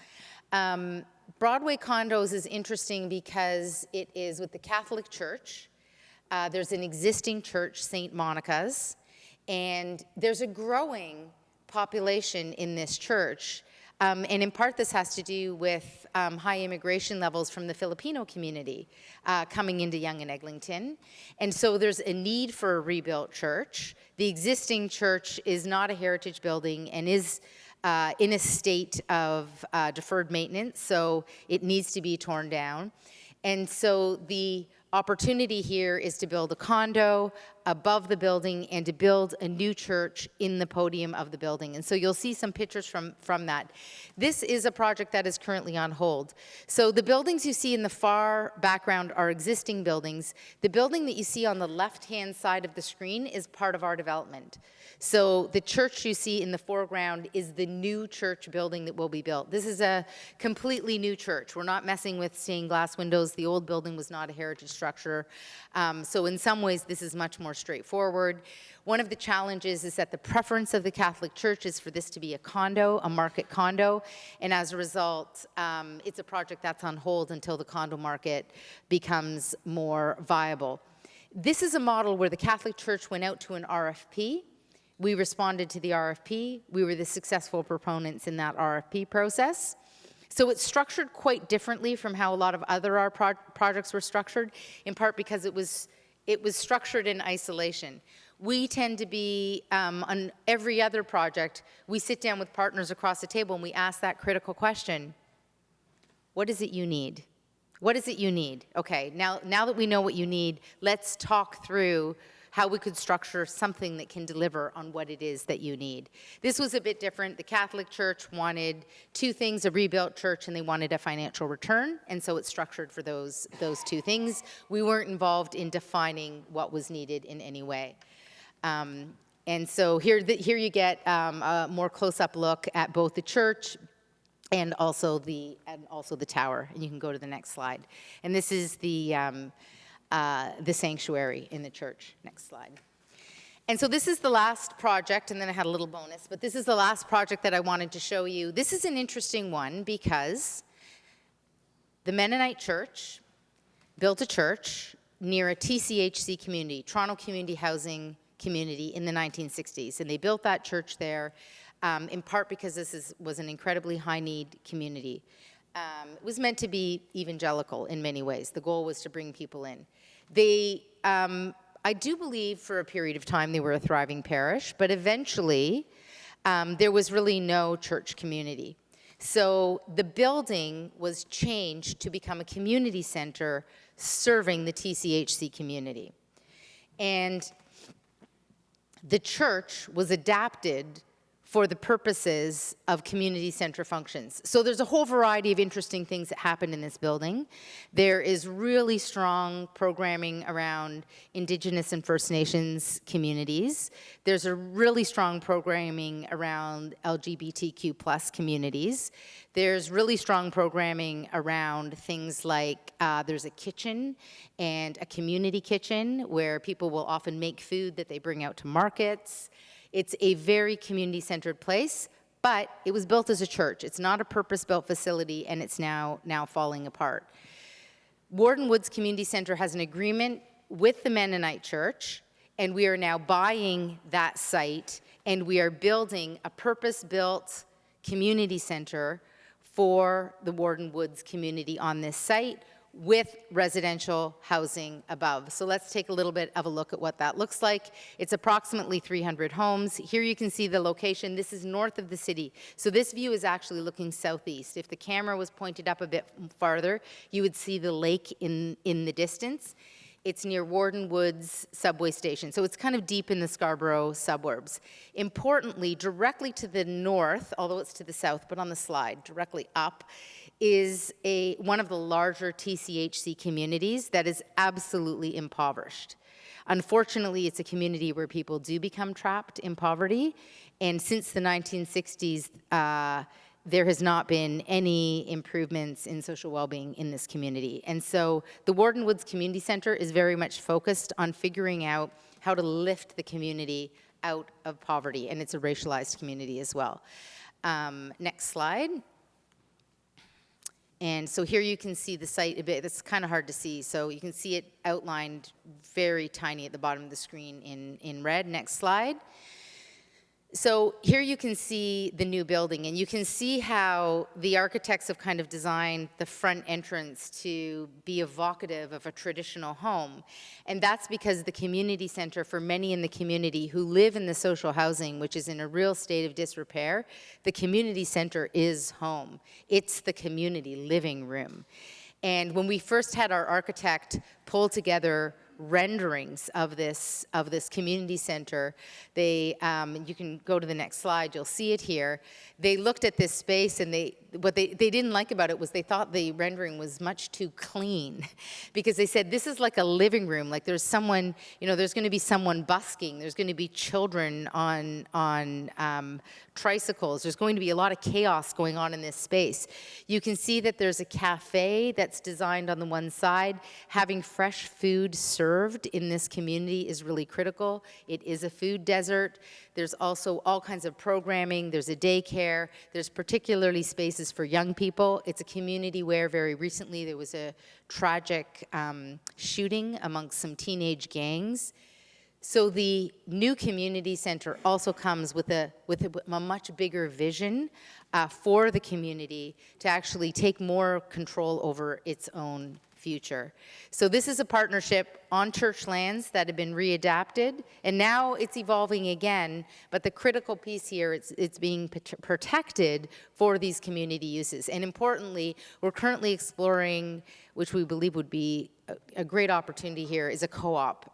Broadway Condos is interesting because it is with the Catholic Church. There's an existing church, St. Monica's, and there's a growing population in this church. And in part, this has to do with high immigration levels from the Filipino community coming into Yonge and Eglinton. And so there's a need for a rebuilt church. The existing church is not a heritage building and is in a state of deferred maintenance, so it needs to be torn down. And so the opportunity here is to build a condo above the building and to build a new church in the podium of the building. And so you'll see some pictures from that. This is a project that is currently on hold. So the buildings you see in the far background are existing buildings. The building that you see on the left-hand side of the screen is part of our development. So the church you see in the foreground is the new church building that will be built. This is a completely new church. We're not messing with stained glass windows. The old building was not a heritage structure. So in some ways, this is much more straightforward. One of the challenges is that the preference of the Catholic Church is for this to be a condo, a market condo, and as a result, it's a project that's on hold until the condo market becomes more viable. This is a model where the Catholic Church went out to an RFP. We responded to the RFP. We were the successful proponents in that RFP process. So it's structured quite differently from how a lot of other projects were structured, in part because it was structured in isolation. We tend to be, on every other project, we sit down with partners across the table and we ask that critical question: what is it you need? What is it you need? Okay, now that we know what you need, let's talk through how we could structure something that can deliver on what it is that you need. This was a bit different. The Catholic Church wanted 2 things, a rebuilt church, and they wanted a financial return, and so it's structured for those 2 things. We weren't involved in defining what was needed in any way. And so here you get a more close-up look at both the church and also the tower, and you can go to the next slide. And this is the sanctuary in the church. Next slide. And so this is the last project, and then I had a little bonus, but this is the last project that I wanted to show you. This is an interesting one because the Mennonite Church built a church near a TCHC community, Toronto Community Housing Community, in the 1960s. And they built that church there in part because this was an incredibly high-need community. It was meant to be evangelical in many ways. The goal was to bring people in. They, I do believe for a period of time they were a thriving parish, but eventually there was really no church community. So the building was changed to become a community center serving the TCHC community. And the church was adapted for the purposes of community center functions. So there's a whole variety of interesting things that happen in this building. There is really strong programming around Indigenous and First Nations communities. There's a really strong programming around LGBTQ plus communities. There's really strong programming around things like there's a kitchen and a community kitchen where people will often make food that they bring out to markets. It's a very community-centered place, but it was built as a church. It's not a purpose-built facility, and it's now falling apart. Warden Woods Community Center has an agreement with the Mennonite Church, and we are now buying that site, and we are building a purpose-built community center for the Warden Woods community on this site, with residential housing above. So let's take a little bit of a look at what that looks like. It's approximately 300 homes. Here you can see the location. This is north of the city. So this view is actually looking southeast. If the camera was pointed up a bit farther, you would see the lake in the distance. It's near Warden Woods subway station. So it's kind of deep in the Scarborough suburbs. Importantly, directly to the north, although it's to the south, but on the slide, directly up, is one of the larger TCHC communities that is absolutely impoverished. Unfortunately, it's a community where people do become trapped in poverty, and since the 1960s, there has not been any improvements in social well-being in this community. And so the Warden Woods Community Center is very much focused on figuring out how to lift the community out of poverty, and it's a racialized community as well. Next slide. And so here you can see the site a bit. It's kind of hard to see. So you can see it outlined very tiny at the bottom of the screen in red. Next slide. So here you can see the new building, and you can see how the architects have kind of designed the front entrance to be evocative of a traditional home. And that's because the community center, for many in the community who live in the social housing, which is in a real state of disrepair, the community center is home. It's the community living room. And when we first had our architect pull together renderings of this community center, they you can go to the next slide, you'll see it here. They looked at this space, and what they didn't like about it was they thought the rendering was much too clean, because they said this is like a living room, like there's someone, there's going to be someone busking, there's going to be children on tricycles, there's going to be a lot of chaos going on in this space. You can see that there's a cafe that's designed on the one side. Having fresh food served in this community is really critical. It is a food desert. There's also all kinds of programming. There's a daycare. There's particularly spaces for young people. It's a community where very recently there was a tragic shooting amongst some teenage gangs. So the new community center also comes with a much bigger vision for the community to actually take more control over its own future. So this is a partnership on church lands that have been readapted, and now it's evolving again, but the critical piece here, it's being protected for these community uses. And importantly, we're currently exploring, which we believe would be a great opportunity here, is a co-op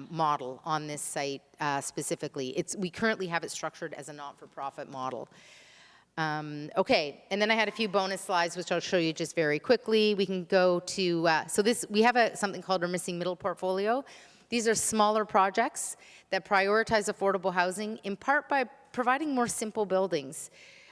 model on this site specifically. We currently have it structured as a not-for-profit model. Okay, and then I had a few bonus slides, which I'll show you just very quickly. We can go to, we have something called our Missing Middle portfolio. These are smaller projects that prioritize affordable housing, in part by providing more simple buildings.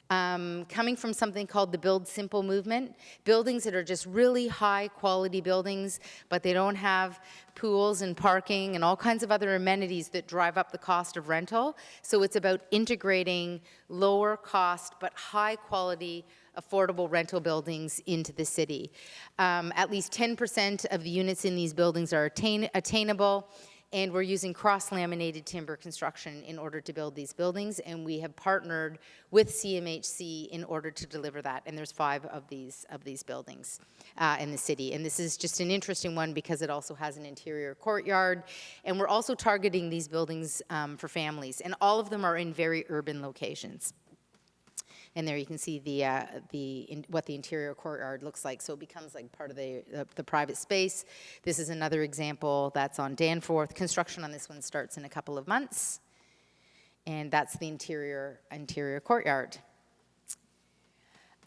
Coming from something called the Build Simple movement, buildings that are just really high quality buildings, but they don't have pools and parking and all kinds of other amenities that drive up the cost of rental. So it's about integrating lower cost but high quality affordable rental buildings into the city. At least 10% of the units in these buildings are attainable. And we're using cross-laminated timber construction in order to build these buildings, and we have partnered with CMHC in order to deliver that. And there's 5 of these buildings in the city. And this is just an interesting one because it also has an interior courtyard. And we're also targeting these buildings for families, and all of them are in very urban locations. And there you can see what the interior courtyard looks like. So it becomes like part of the private space. This is another example that's on Danforth. Construction on this one starts in a couple of months. And that's the interior courtyard.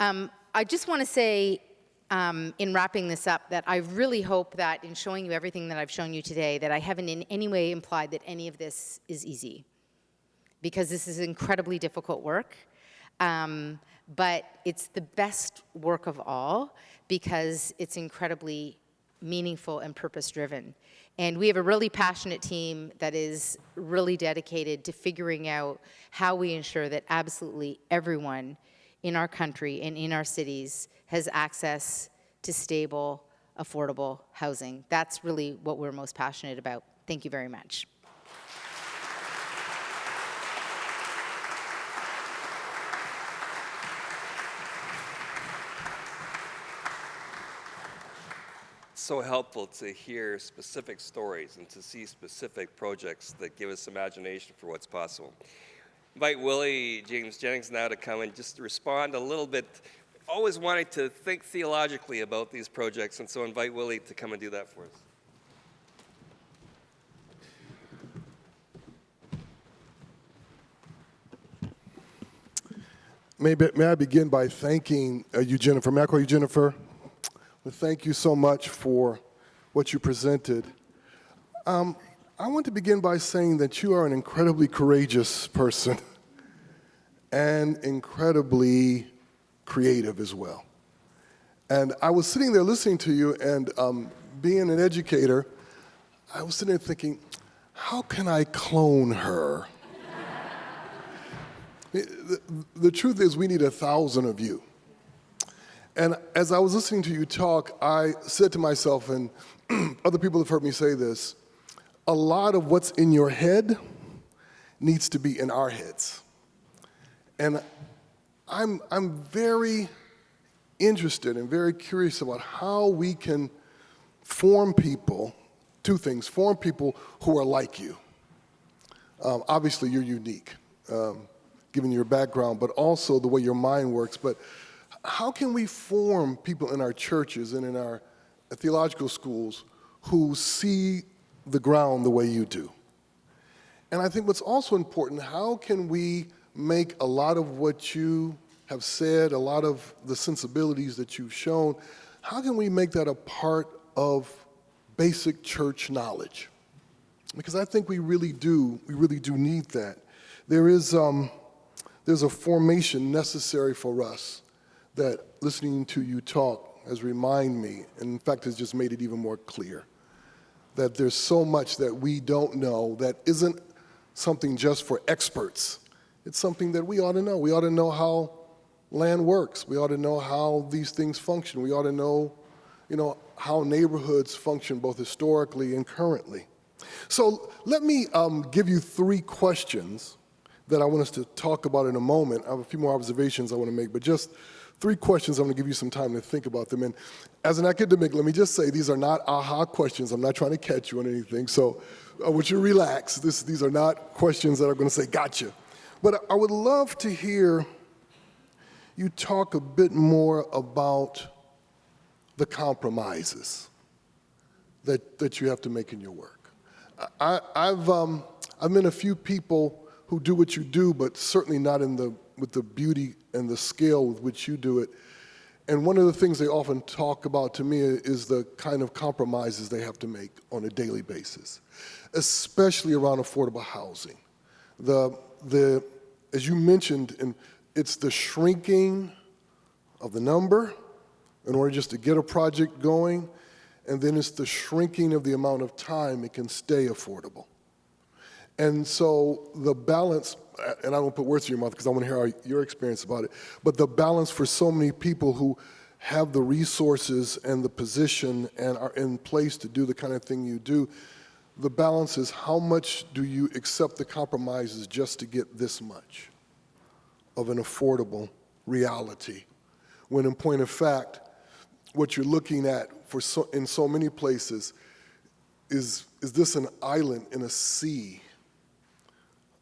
I just want to say, in wrapping this up, that I really hope that in showing you everything that I've shown you today, that I haven't in any way implied that any of this is easy, because this is incredibly difficult work, but it's the best work of all because it's incredibly meaningful and purpose-driven. And we have a really passionate team that is really dedicated to figuring out how we ensure that absolutely everyone in our country and in our cities has access to stable, affordable housing. That's really what we're most passionate about. Thank you very much. So helpful to hear specific stories and to see specific projects that give us imagination for what's possible. Invite Willie James Jennings now to come and just respond a little bit. Always wanting to think theologically about these projects, and so invite Willie to come and do that for us. May I begin by thanking you, Jennifer. May I call you Jennifer? Well, thank you so much for what you presented. I want to begin by saying that you are an incredibly courageous person and incredibly creative as well. And I was sitting there listening to you, and being an educator, I was sitting there thinking, how can I clone her? The truth is, we need 1,000 of you. And as I was listening to you talk, I said to myself, and other people have heard me say this, a lot of what's in your head needs to be in our heads. And I'm very interested and very curious about how we can form people, two things, form people who are like you. Obviously, you're unique, given your background, but also the way your mind works. But how can we form people in our churches and in our theological schools who see the ground the way you do? And I think what's also important, how can we make a lot of what you have said, a lot of the sensibilities that you've shown, how can we make that a part of basic church knowledge? Because I think we really do need that. There's a formation necessary for us that listening to you talk has reminded me, and in fact has just made it even more clear, that there's so much that we don't know that isn't something just for experts. It's something that we ought to know. We ought to know how land works. We ought to know how these things function. We ought to know, how neighborhoods function both historically and currently. So let me give you 3 questions that I want us to talk about in a moment. I have a few more observations I want to make, but just 3 questions. I'm going to give you some time to think about them. And as an academic, let me just say these are not aha questions. I'm not trying to catch you on anything. So I want you to relax. These are not questions that are going to say, gotcha. But I would love to hear you talk a bit more about the compromises that you have to make in your work. I've met a few people who do what you do, but certainly not with the beauty and the scale with which you do it. And one of the things they often talk about to me is the kind of compromises they have to make on a daily basis, especially around affordable housing. As you mentioned, it's the shrinking of the number in order just to get a project going, and then it's the shrinking of the amount of time it can stay affordable. And so the balance, and I don't put words in your mouth because I want to hear your experience about it, but the balance for so many people who have the resources and the position and are in place to do the kind of thing you do, the balance is how much do you accept the compromises just to get this much of an affordable reality, when in point of fact, what you're looking at in so many places is this an island in a sea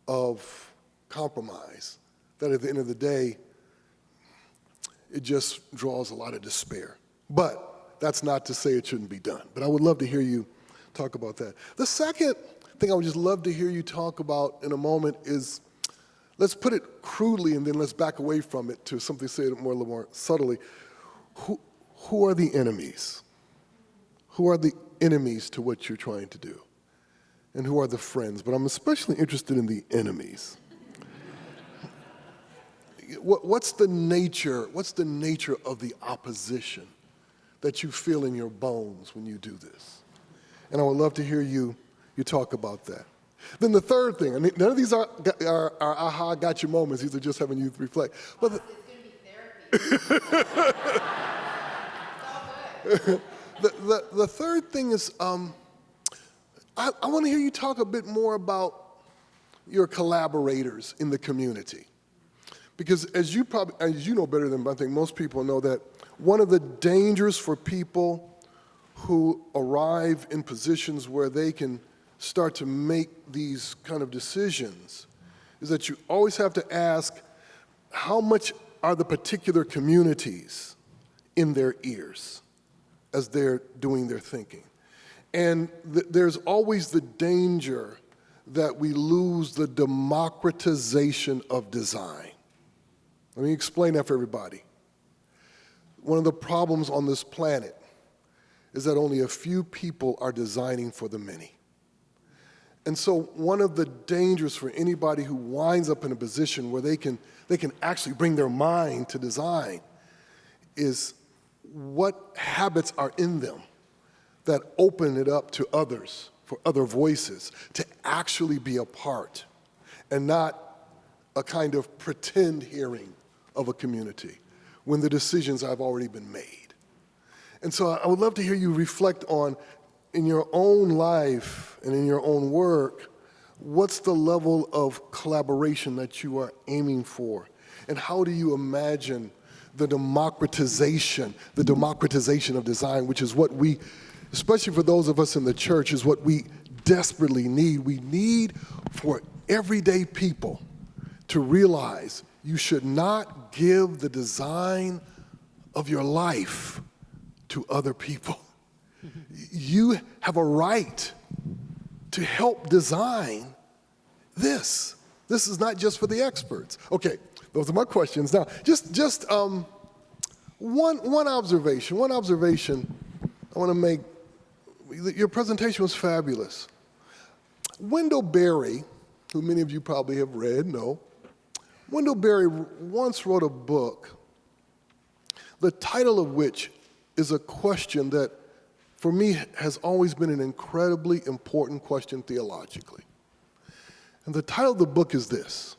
of compromise that at the end of the day it just draws a lot of despair. But that's not to say it shouldn't be done. But I would love to hear you talk about that. The second thing I would just love to hear you talk about in a moment is, let's put it crudely and then let's back away from it to something say it a little more subtly. Who are the enemies? Who are the enemies to what you're trying to do? And who are the friends? But I'm especially interested in the enemies. What's the nature of the opposition that you feel in your bones when you do this? And I would love to hear you talk about that. Then the third thing, and none of these are aha, gotcha moments. These are just having you reflect. But It's going to be therapy. It's all good. the third thing is, I want to hear you talk a bit more about your collaborators in the community. Because as you know better than I think most people know, that one of the dangers for people who arrive in positions where they can start to make these kind of decisions is that you always have to ask, how much are the particular communities in their ears as they're doing their thinking? And there's always the danger that we lose the democratization of design. Let me explain that for everybody. One of the problems on this planet is that only a few people are designing for the many. And so one of the dangers for anybody who winds up in a position where they can actually bring their mind to design is what habits are in them that open it up to others, for other voices, to actually be a part and not a kind of pretend hearing of a community when the decisions have already been made. And so I would love to hear you reflect on, in your own life and in your own work, what's the level of collaboration that you are aiming for? And how do you imagine the democratization of design, which is what we, especially for those of us in the church, is what we desperately need. We need for everyday people to realize you should not give the design of your life to other people. You have a right to help design this. This is not just for the experts. Okay, those are my questions. Now, just one observation I want to make. Your presentation was fabulous. Wendell Berry, who many of you probably have read, Wendell Berry once wrote a book, the title of which is a question that, for me, has always been an incredibly important question theologically. And the title of the book is this: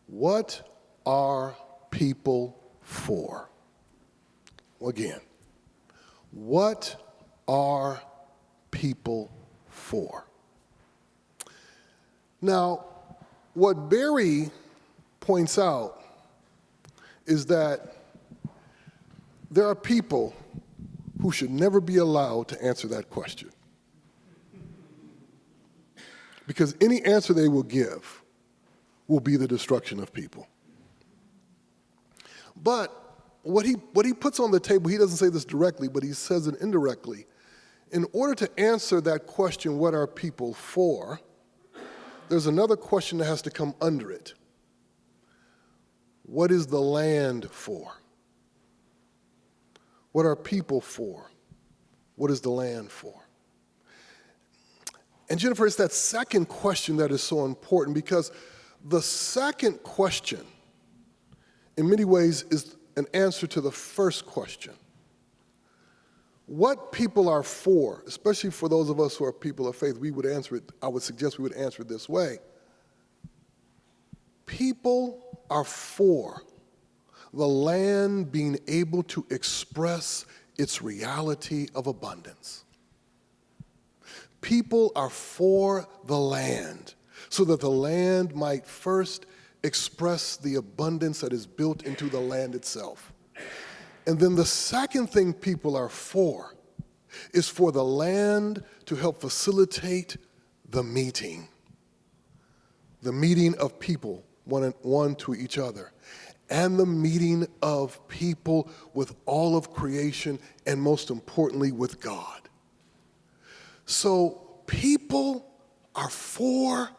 What are people for? Again, what are people for? Now, what Berry points out is that there are people who should never be allowed to answer that question. Because any answer they will give will be the destruction of people. But what he puts on the table, he doesn't say this directly, but he says it indirectly. In order to answer that question, what are people for, there's another question that has to come under it. What is the land for? What are people for? What is the land for? And Jennifer, it's that second question that is so important, because the second question, in many ways, is an answer to the first question. What people are for, especially for those of us who are people of faith, we would answer it, I would suggest we would answer it this way. People are for the land being able to express its reality of abundance. People are for the land so that the land might first express the abundance that is built into the land itself. And then the second thing people are for is for the land to help facilitate the meeting of people, one to each other. and the meeting of people with all of creation, and most importantly, with God. So people are for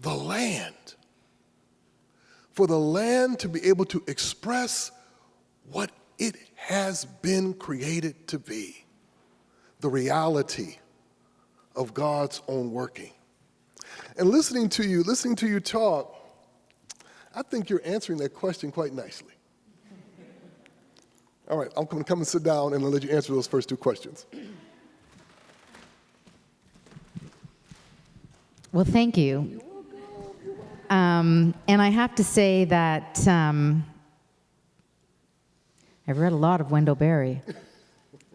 the land. For the land to be able to express what it has been created to be, the reality of God's own working. And listening to you talk, I think you're answering that question quite nicely. All right, I'm going to come and sit down and I'll let you answer those first two questions. Well, thank you. And I have to say that I've read a lot of Wendell Berry,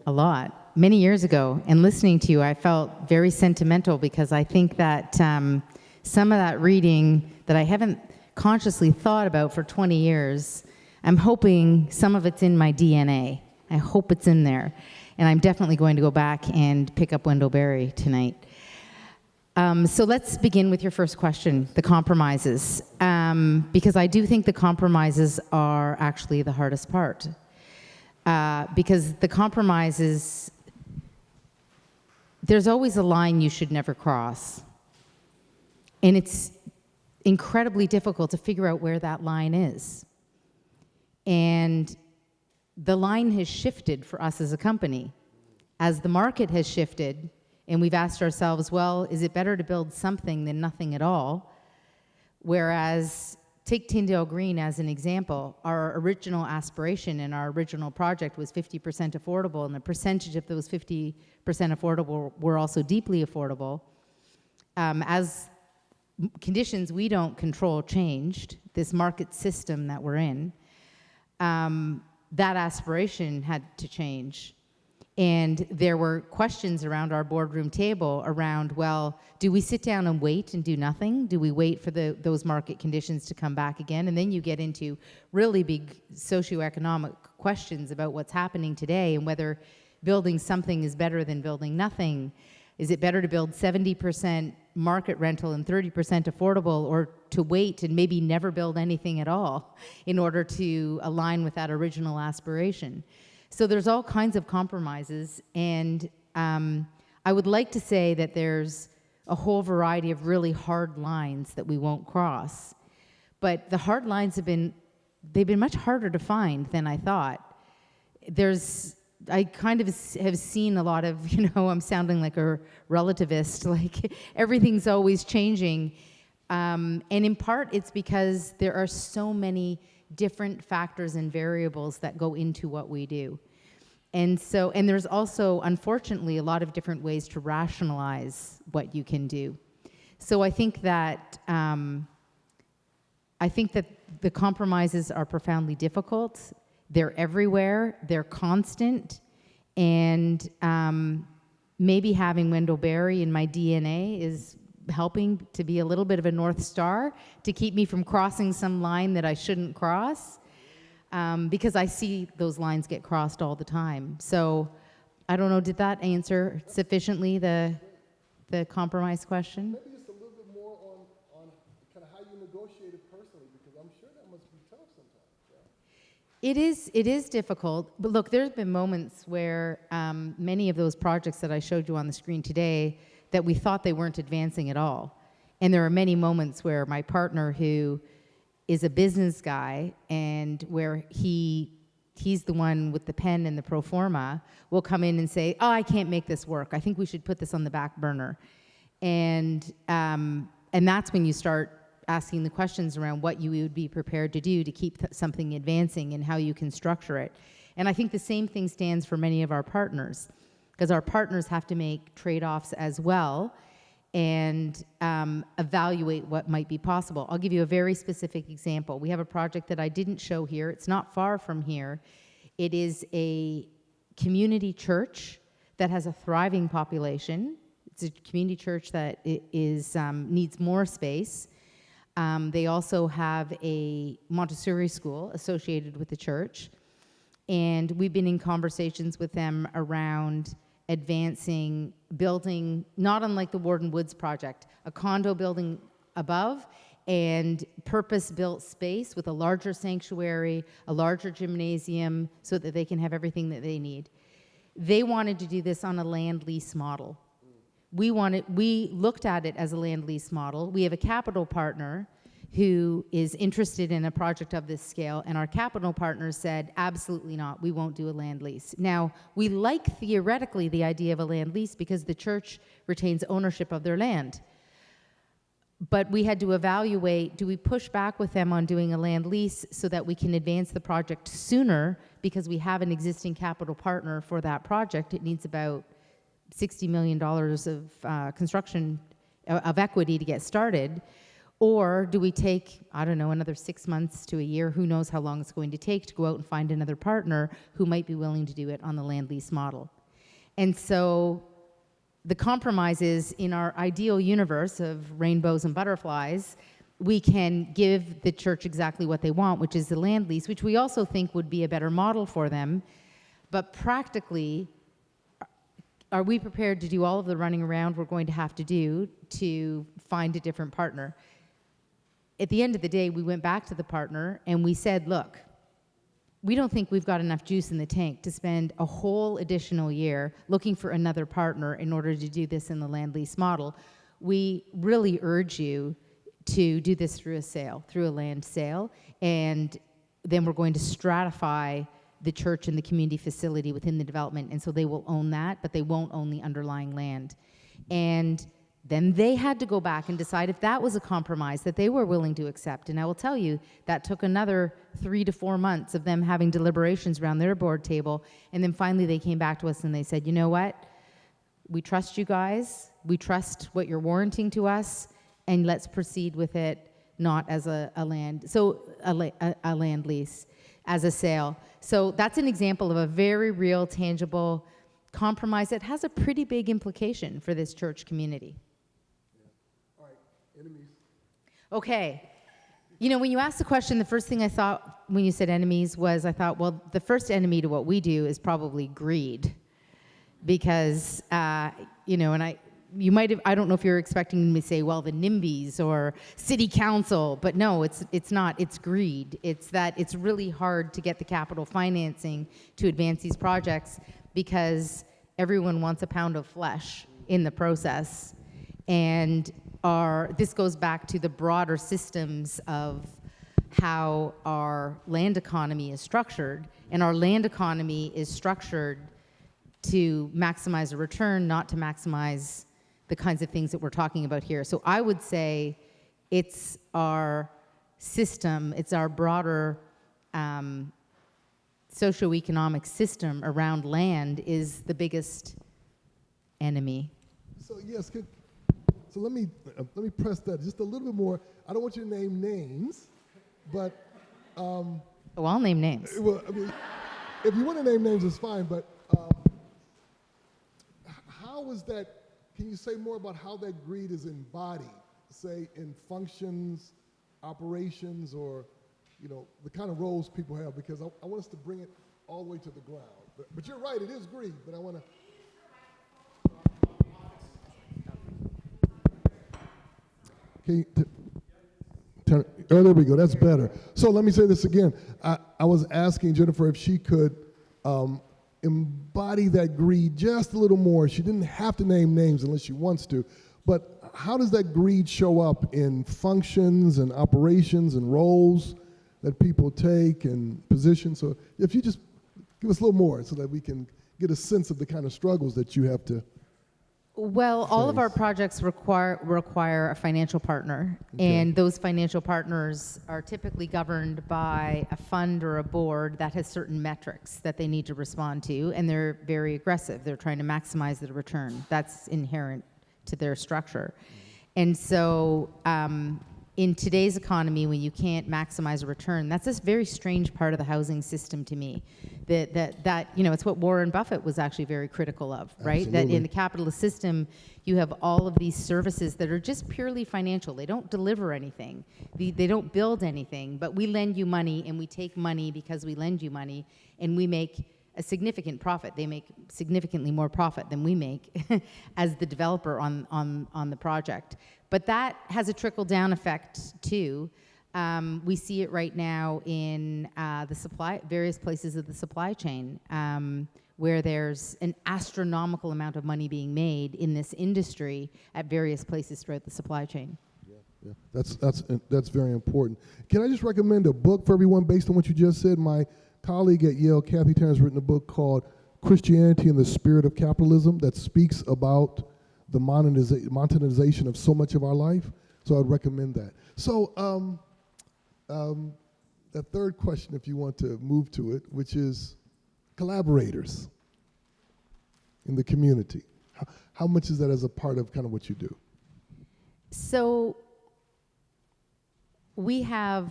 a lot, many years ago. And listening to you, I felt very sentimental because I think that some of that reading that I haven't consciously thought about for 20 years, I'm hoping some of it's in my DNA. I hope it's in there. And I'm definitely going to go back and pick up Wendell Berry tonight. So let's begin with your first question, the compromises, because I do think the compromises are actually the hardest part. Because the compromises, there's always a line you should never cross. And it's incredibly difficult to figure out where that line is. And the line has shifted for us as a company. As the market has shifted, and we've asked ourselves, well, is it better to build something than nothing at all? Whereas, take Tyndale Green as an example, our original aspiration and our original project was 50% affordable, and the percentage of those 50% affordable were also deeply affordable. As conditions we don't control changed, this market system that we're in, that aspiration had to change. And there were questions around our boardroom table around, well, do we sit down and wait and do nothing? Do we wait for those market conditions to come back again? And then you get into really big socioeconomic questions about what's happening today and whether building something is better than building nothing. Is it better to build 70% market rental and 30% affordable, or to wait and maybe never build anything at all in order to align with that original aspiration? So there's all kinds of compromises, and I would like to say that there's a whole variety of really hard lines that we won't cross. But the hard lines they've been much harder to find than I thought. I kind of have seen a lot of, I'm sounding like a relativist, like everything's always changing. And in part, it's because there are so many different factors and variables that go into what we do. And there's also, unfortunately, a lot of different ways to rationalize what you can do. So I think that the compromises are profoundly difficult. They're everywhere, they're constant, and maybe having Wendell Berry in my DNA is helping to be a little bit of a North Star to keep me from crossing some line that I shouldn't cross, because I see those lines get crossed all the time. So I don't know, did that answer sufficiently the compromise question? Maybe just a little bit more on kind of how you negotiate it personally, because I'm sure that must be tough sometimes. Yeah? It is difficult, but look, there's been moments where many of those projects that I showed you on the screen today that we thought they weren't advancing at all. And there are many moments where my partner, who is a business guy, and where he's the one with the pen and the pro forma, will come in and say, oh, I can't make this work. I think we should put this on the back burner. And that's when you start asking the questions around what you would be prepared to do to keep something advancing and how you can structure it. And I think the same thing stands for many of our partners, because our partners have to make trade-offs as well and evaluate what might be possible. I'll give you a very specific example. We have a project that I didn't show here. It's not far from here. It is a community church that has a thriving population. It's a community church that needs more space. They also have a Montessori school associated with the church. And we've been in conversations with them around advancing, building, not unlike the Warden Woods project, a condo building above and purpose-built space with a larger sanctuary, a larger gymnasium, so that they can have everything that they need. They wanted to do this on a land lease model. We looked at it as a land lease model. We have a capital partner who is interested in a project of this scale, and our capital partners said, absolutely not, we won't do a land lease. Now, we like theoretically the idea of a land lease because the church retains ownership of their land. But we had to evaluate, do we push back with them on doing a land lease so that we can advance the project sooner because we have an existing capital partner for that project? It needs about $60 million of construction, of equity to get started. Or do we take, I don't know, another 6 months to a year, who knows how long it's going to take, to go out and find another partner who might be willing to do it on the land lease model. And so the compromise is, in our ideal universe of rainbows and butterflies, we can give the church exactly what they want, which is the land lease, which we also think would be a better model for them. But practically, are we prepared to do all of the running around we're going to have to do to find a different partner? At the end of the day, we went back to the partner and we said, look, we don't think we've got enough juice in the tank to spend a whole additional year looking for another partner in order to do this in the land lease model. We really urge you to do this through a sale, through a land sale, and then we're going to stratify the church and the community facility within the development, and so they will own that, but they won't own the underlying land. And then they had to go back and decide if that was a compromise that they were willing to accept. And I will tell you, that took another 3 to 4 months of them having deliberations around their board table. And then finally they came back to us and they said, you know what? We trust you guys. We trust what you're warranting to us. And let's proceed with it, not as a land lease, as a sale. So that's an example of a very real, tangible compromise that has a pretty big implication for this church community. Enemies. Okay. You know, when you asked the question, the first thing I thought when you said enemies was, I thought, well, the first enemy to what we do is probably greed. Because, you know, and you might have, I don't know if you're expecting me to say, well, the NIMBYs or city council, but no, it's not. It's greed. It's that it's really hard to get the capital financing to advance these projects because everyone wants a pound of flesh in the process. And this goes back to the broader systems of how our land economy is structured. And our land economy is structured to maximize a return, not to maximize the kinds of things that we're talking about here. So I would say it's our system, it's our broader socioeconomic system around land is the biggest enemy. So yes, so let me press that just a little bit more. I don't want you to name names, but oh, I'll name names. Well, I mean, if you want to name names, it's fine. But how is that? Can you say more about how that greed is embodied, say in functions, operations, or the kind of roles people have? Because I want us to bring it all the way to the ground. But you're right, it is greed. But I want to. Oh, there we go. That's better. So let me say this again. I was asking Jennifer if she could embody that greed just a little more. She didn't have to name names unless she wants to. But how does that greed show up in functions and operations and roles that people take and positions? So if you just give us a little more so that we can get a sense of the kind of struggles that you have to. Well, all of our projects require a financial partner, and those financial partners are typically governed by a fund or a board that has certain metrics that they need to respond to, and they're very aggressive. They're trying to maximize the return. That's inherent to their structure. And so in today's economy, when you can't maximize a return, that's a very strange part of the housing system to me. That it's what Warren Buffett was actually very critical of, right? Absolutely. That in the capitalist system, you have all of these services that are just purely financial. They don't deliver anything. They don't build anything, but we lend you money and we take money because we lend you money, and we make a significant profit. They make significantly more profit than we make as the developer on the project. But that has a trickle-down effect too. We see it right now in various places of the supply chain, where there's an astronomical amount of money being made in this industry at various places throughout the supply chain. Yeah, that's very important. Can I just recommend a book for everyone based on what you just said? My colleague at Yale, Kathy Turner, has written a book called Christianity and the Spirit of Capitalism that speaks about the monetization of so much of our life. So I'd recommend that. So that third question, if you want to move to it, which is collaborators in the community. How much is that as a part of kind of what you do? So we have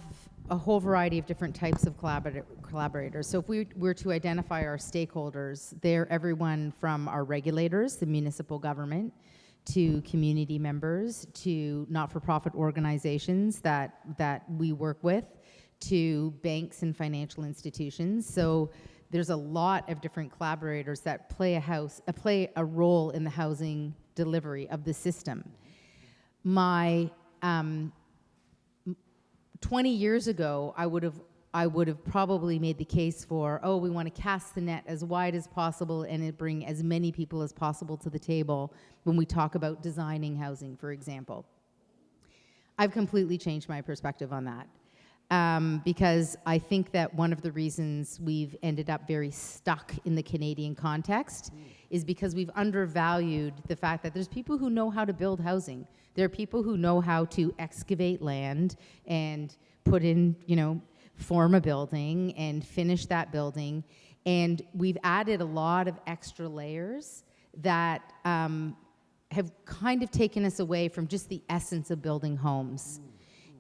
a whole variety of different types of collaborators. So if we were to identify our stakeholders, they're everyone from our regulators, the municipal government, to community members, to not-for-profit organizations that we work with, to banks and financial institutions. So there's a lot of different collaborators that play a role in the housing delivery of the system. 20 years ago, I would have probably made the case for, we want to cast the net as wide as possible and bring as many people as possible to the table when we talk about designing housing, for example. I've completely changed my perspective on that. Because I think that one of the reasons we've ended up very stuck in the Canadian context is because we've undervalued the fact that there's people who know how to build housing. There are people who know how to excavate land and put in, form a building and finish that building. And we've added a lot of extra layers that have kind of taken us away from just the essence of building homes.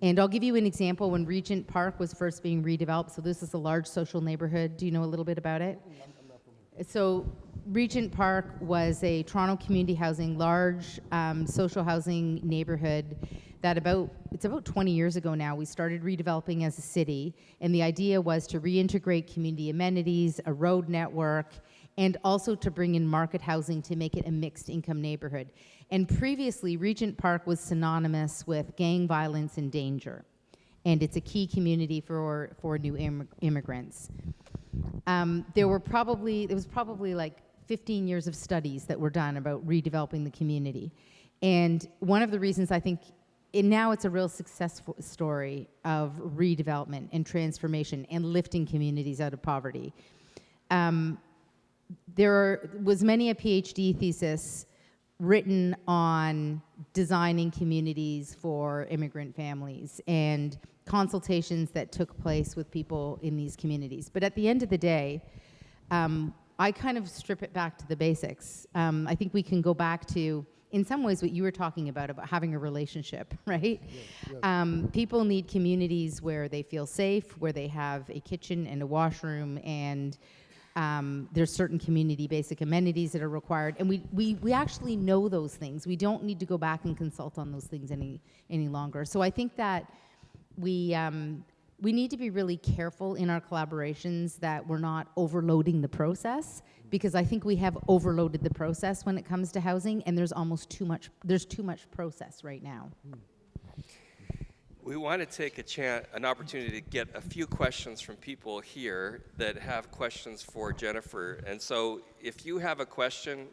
And I'll give you an example. When Regent Park was first being redeveloped, so this is a large social neighborhood. Do you know a little bit about it? So Regent Park was a Toronto community housing, large social housing neighborhood that it's about 20 years ago now, we started redeveloping as a city. And the idea was to reintegrate community amenities, a road network, and also to bring in market housing to make it a mixed income neighborhood. And previously, Regent Park was synonymous with gang violence and danger. And it's a key community for new immigrants. There was probably like 15 years of studies that were done about redeveloping the community. And one of the reasons I think, now it's a real successful story of redevelopment and transformation and lifting communities out of poverty. There was many a PhD thesis written on designing communities for immigrant families and consultations that took place with people in these communities. But at the end of the day, I kind of strip it back to the basics. I think we can go back to, in some ways, what you were talking about having a relationship, right? Yes. People need communities where they feel safe, where they have a kitchen and a washroom, and there's certain community basic amenities that are required, and we actually know those things. We don't need to go back and consult on those things any longer. So I think that we need to be really careful in our collaborations that we're not overloading the process, because I think we have overloaded the process when it comes to housing, and there's too much process right now. We want to take an opportunity to get a few questions from people here that have questions for Jennifer. And so if you have a question,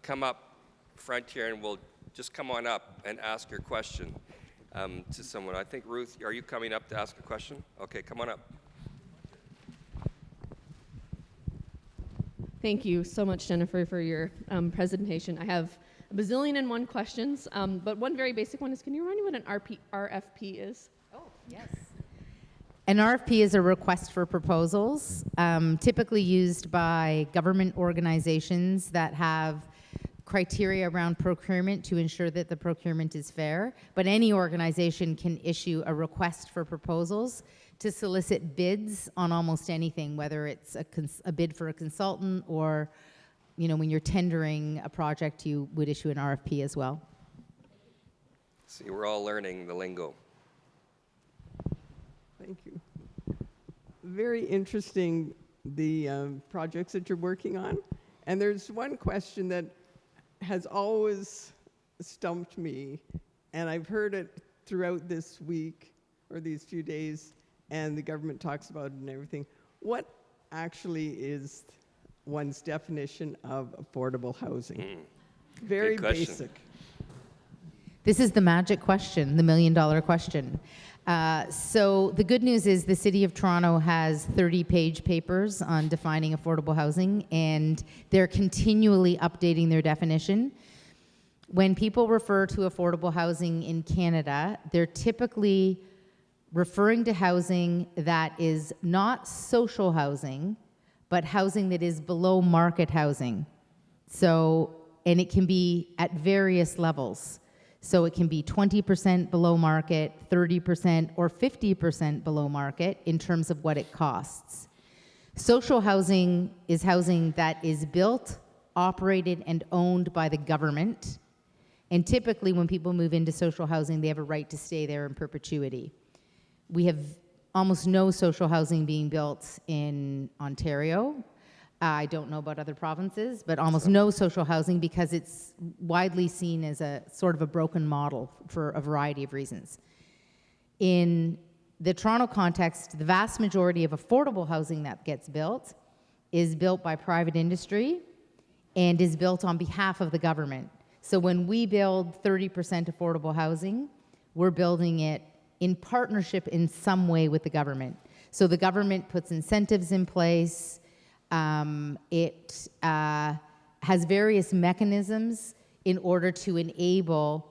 come up front here and we'll just come on up and ask your question to someone. I think, Ruth, are you coming up to ask a question? Okay, come on up. Thank you so much, Jennifer, for your presentation. I have a bazillion and one questions, but one very basic one is, can you remind me what an RFP is? Oh, yes. An RFP is a request for proposals, typically used by government organizations that have criteria around procurement to ensure that the procurement is fair, but any organization can issue a request for proposals to solicit bids on almost anything, whether it's a bid for a consultant or, when you're tendering a project, you would issue an RFP as well. See, we're all learning the lingo. Thank you. Very interesting the projects that you're working on. And there's one question that has always stumped me, and I've heard it throughout this week or these few days, and the government talks about it and everything. What actually is one's definition of affordable housing? Very basic. This is the magic question, the million-dollar question. So the good news is the City of Toronto has 30-page papers on defining affordable housing, and they're continually updating their definition. When people refer to affordable housing in Canada, they're typically referring to housing that is not social housing, but housing that is below market housing. So, and it can be at various levels. So it can be 20% below market, 30%, or 50% below market in terms of what it costs. Social housing is housing that is built, operated, and owned by the government. And typically when people move into social housing, they have a right to stay there in perpetuity. We have almost no social housing being built in Ontario. I don't know about other provinces, but almost no social housing because it's widely seen as a sort of a broken model for a variety of reasons. In the Toronto context, the vast majority of affordable housing that gets built is built by private industry and is built on behalf of the government. So when we build 30% affordable housing, we're building it in partnership in some way with the government. So the government puts incentives in place. It has various mechanisms in order to enable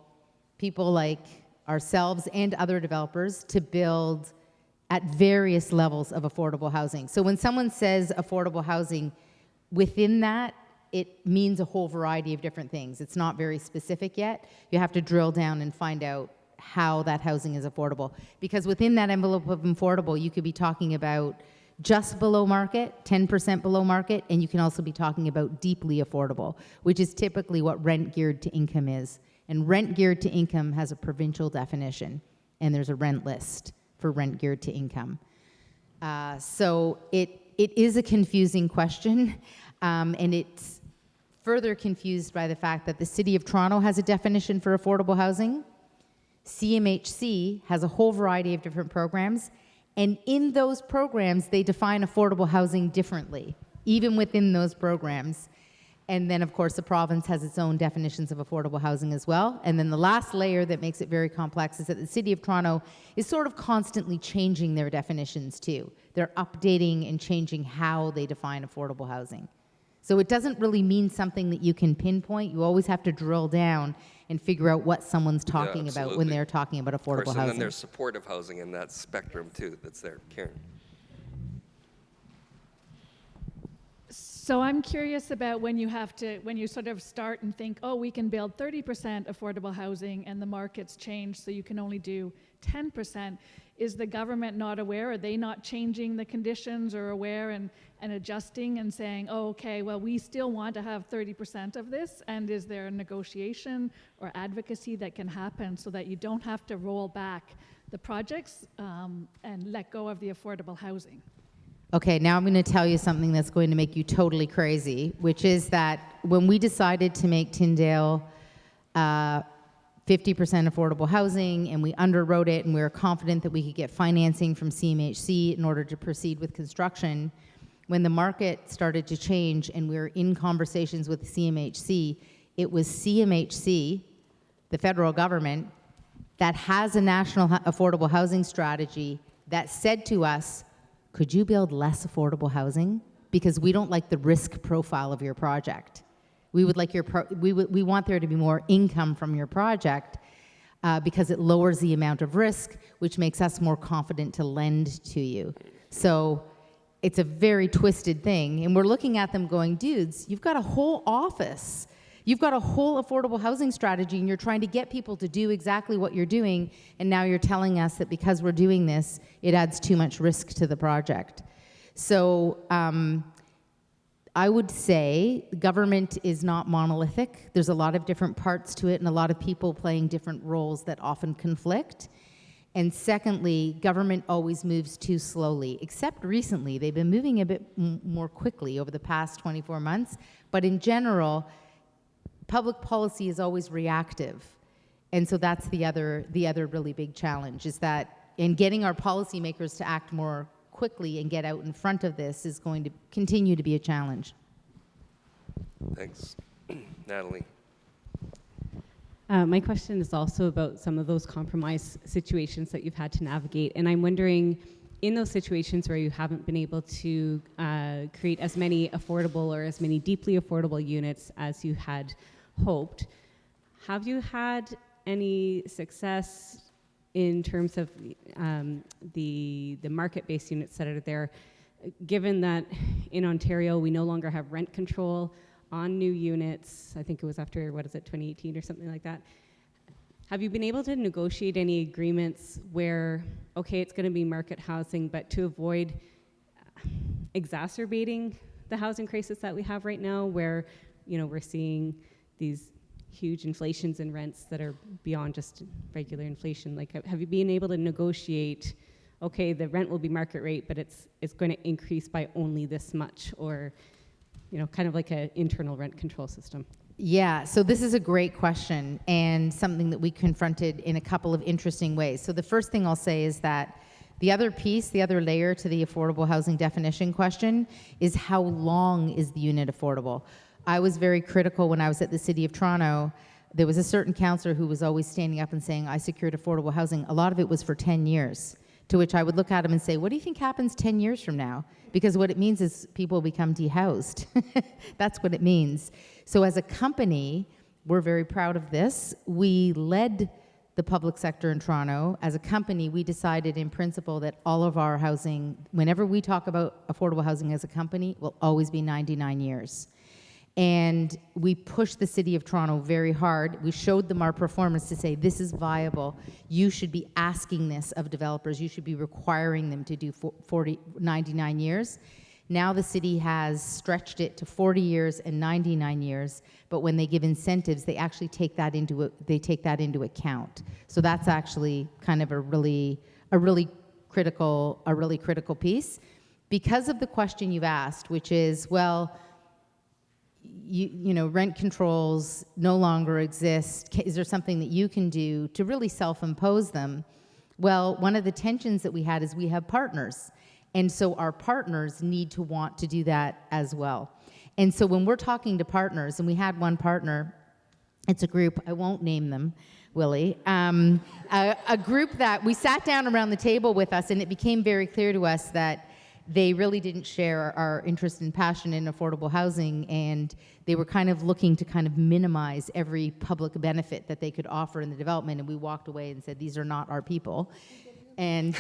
people like ourselves and other developers to build at various levels of affordable housing. So when someone says affordable housing, within that, it means a whole variety of different things. It's not very specific yet. You have to drill down and find out how that housing is affordable. Because within that envelope of affordable, you could be talking about just below market, 10% below market, and you can also be talking about deeply affordable, which is typically what rent geared to income is. And rent geared to income has a provincial definition, and there's a rent list for rent geared to income. So it is a confusing question, and it's further confused by the fact that the City of Toronto has a definition for affordable housing. CMHC has a whole variety of different programs, and in those programs, they define affordable housing differently, even within those programs. And then, of course, the province has its own definitions of affordable housing as well. And then the last layer that makes it very complex is that the City of Toronto is sort of constantly changing their definitions too. They're updating and changing how they define affordable housing. So it doesn't really mean something that you can pinpoint. You always have to drill down and figure out what someone's talking about when they're talking about affordable housing. And then there's supportive housing in that spectrum too that's there. Karen. So I'm curious about when you sort of start and think, oh, we can build 30% affordable housing and the market's changed so you can only do 10%. Is the government not aware? Are they not changing the conditions or aware and adjusting and saying, oh, okay, well, we still want to have 30% of this? And is there a negotiation or advocacy that can happen so that you don't have to roll back the projects and let go of the affordable housing? Okay, now I'm going to tell you something that's going to make you totally crazy, which is that when we decided to make Tyndale 50% affordable housing, and we underwrote it, and we were confident that we could get financing from CMHC in order to proceed with construction, when the market started to change and we were in conversations with CMHC, it was CMHC, the federal government, that has a national affordable housing strategy that said to us, could you build less affordable housing? Because we don't like the risk profile of your project. We would like we want there to be more income from your project because it lowers the amount of risk, which makes us more confident to lend to you. So it's a very twisted thing. And we're looking at them going, dudes, you've got a whole office. You've got a whole affordable housing strategy, and you're trying to get people to do exactly what you're doing, and now you're telling us that because we're doing this, it adds too much risk to the project. So I would say government is not monolithic. There's a lot of different parts to it and a lot of people playing different roles that often conflict. And secondly, government always moves too slowly, except recently. They've been moving a bit more quickly over the past 24 months. But in general, public policy is always reactive. And so that's the other really big challenge, is that in getting our policymakers to act more quickly and get out in front of this is going to continue to be a challenge. Thanks. Natalie. My question is also about some of those compromise situations that you've had to navigate. And I'm wondering, in those situations where you haven't been able to create as many affordable or as many deeply affordable units as you had hoped, have you had any success in terms of the market-based units that are there, given that in Ontario we no longer have rent control on new units? I think it was after, 2018 or something like that. Have you been able to negotiate any agreements where, okay, it's going to be market housing, but to avoid exacerbating the housing crisis that we have right now, where, we're seeing these huge inflations in rents that are beyond just regular inflation? Like, have you been able to negotiate, okay, the rent will be market rate, but it's going to increase by only this much, or kind of like an internal rent control system? Yeah, so this is a great question, and something that we confronted in a couple of interesting ways. So the first thing I'll say is that the other layer to the affordable housing definition question is, how long is the unit affordable? I was very critical when I was at the City of Toronto. There was a certain councillor who was always standing up and saying, I secured affordable housing. A lot of it was for 10 years. To which I would look at him and say, what do you think happens 10 years from now? Because what it means is people become dehoused. That's what it means. So as a company, we're very proud of this. We led the public sector in Toronto. As a company, we decided in principle that all of our housing, whenever we talk about affordable housing as a company, will always be 99 years. And we pushed the City of Toronto very hard. We showed them our performance to say, this is viable. You should be asking this of developers. You should be requiring them to do 99 years. Now the city has stretched it to 40 years and 99 years, but when they give incentives, they actually take that into account. So that's actually kind of a really critical piece. Because of the question you've asked, which is, well, rent controls no longer exist. Is there something that you can do to really self-impose them? Well, one of the tensions that we had is we have partners. And so our partners need to want to do that as well. And so when we're talking to partners, and we had one partner, it's a group, I won't name them, Willie, a group that we sat down around the table with us, and it became very clear to us that they really didn't share our interest and passion in affordable housing, and they were kind of looking to kind of minimize every public benefit that they could offer in the development, and we walked away and said, these are not our people. And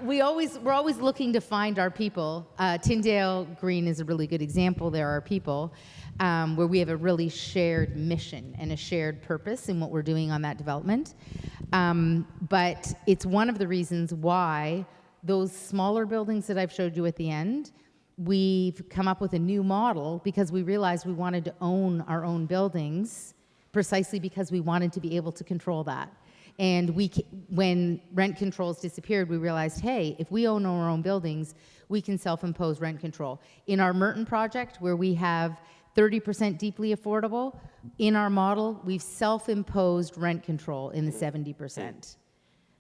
we're always looking to find our people. Tyndale Green is a really good example. There are people where we have a really shared mission and a shared purpose in what we're doing on that development. But it's one of the reasons why those smaller buildings that I've showed you at the end, we've come up with a new model because we realized we wanted to own our own buildings precisely because we wanted to be able to control that. And when rent controls disappeared, we realized, hey, if we own our own buildings, we can self-impose rent control. In our Merton project, where we have 30% deeply affordable, in our model, we've self-imposed rent control in the 70%.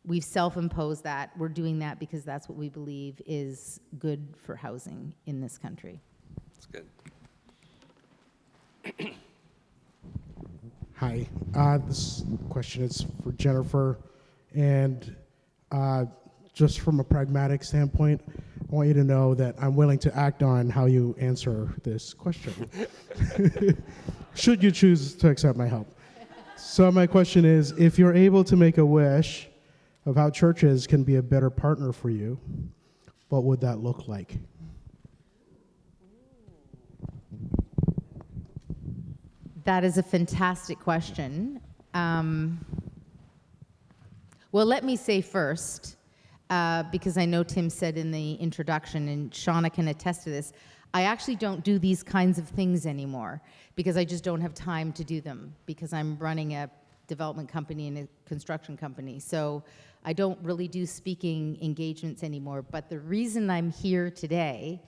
We've self-imposed that. We're doing that because that's what we believe is good for housing in this country. That's good. Hi, this question is for Jennifer, and just from a pragmatic standpoint, I want you to know that I'm willing to act on how you answer this question, should you choose to accept my help. So my question is, if you're able to make a wish of how churches can be a better partner for you, what would that look like? That is a fantastic question. Well, let me say first, because I know Tim said in the introduction, and Shauna can attest to this, I actually don't do these kinds of things anymore because I just don't have time to do them because I'm running a development company and a construction company. So I don't really do speaking engagements anymore. But the reason I'm here today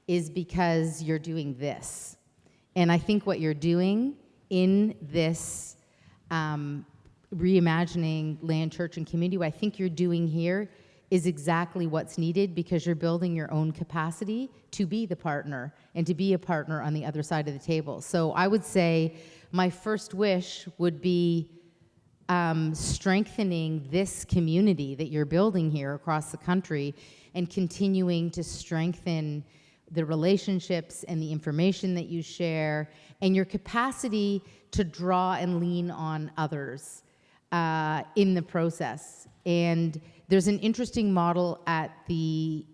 is because you're doing this. And I think what you're doing in this reimagining land, church, and community, what I think you're doing here is exactly what's needed, because you're building your own capacity to be the partner and to be a partner on the other side of the table. So I would say my first wish would be strengthening this community that you're building here across the country and continuing to strengthen the relationships and the information that you share and your capacity to draw and lean on others in the process. And there's an interesting model at the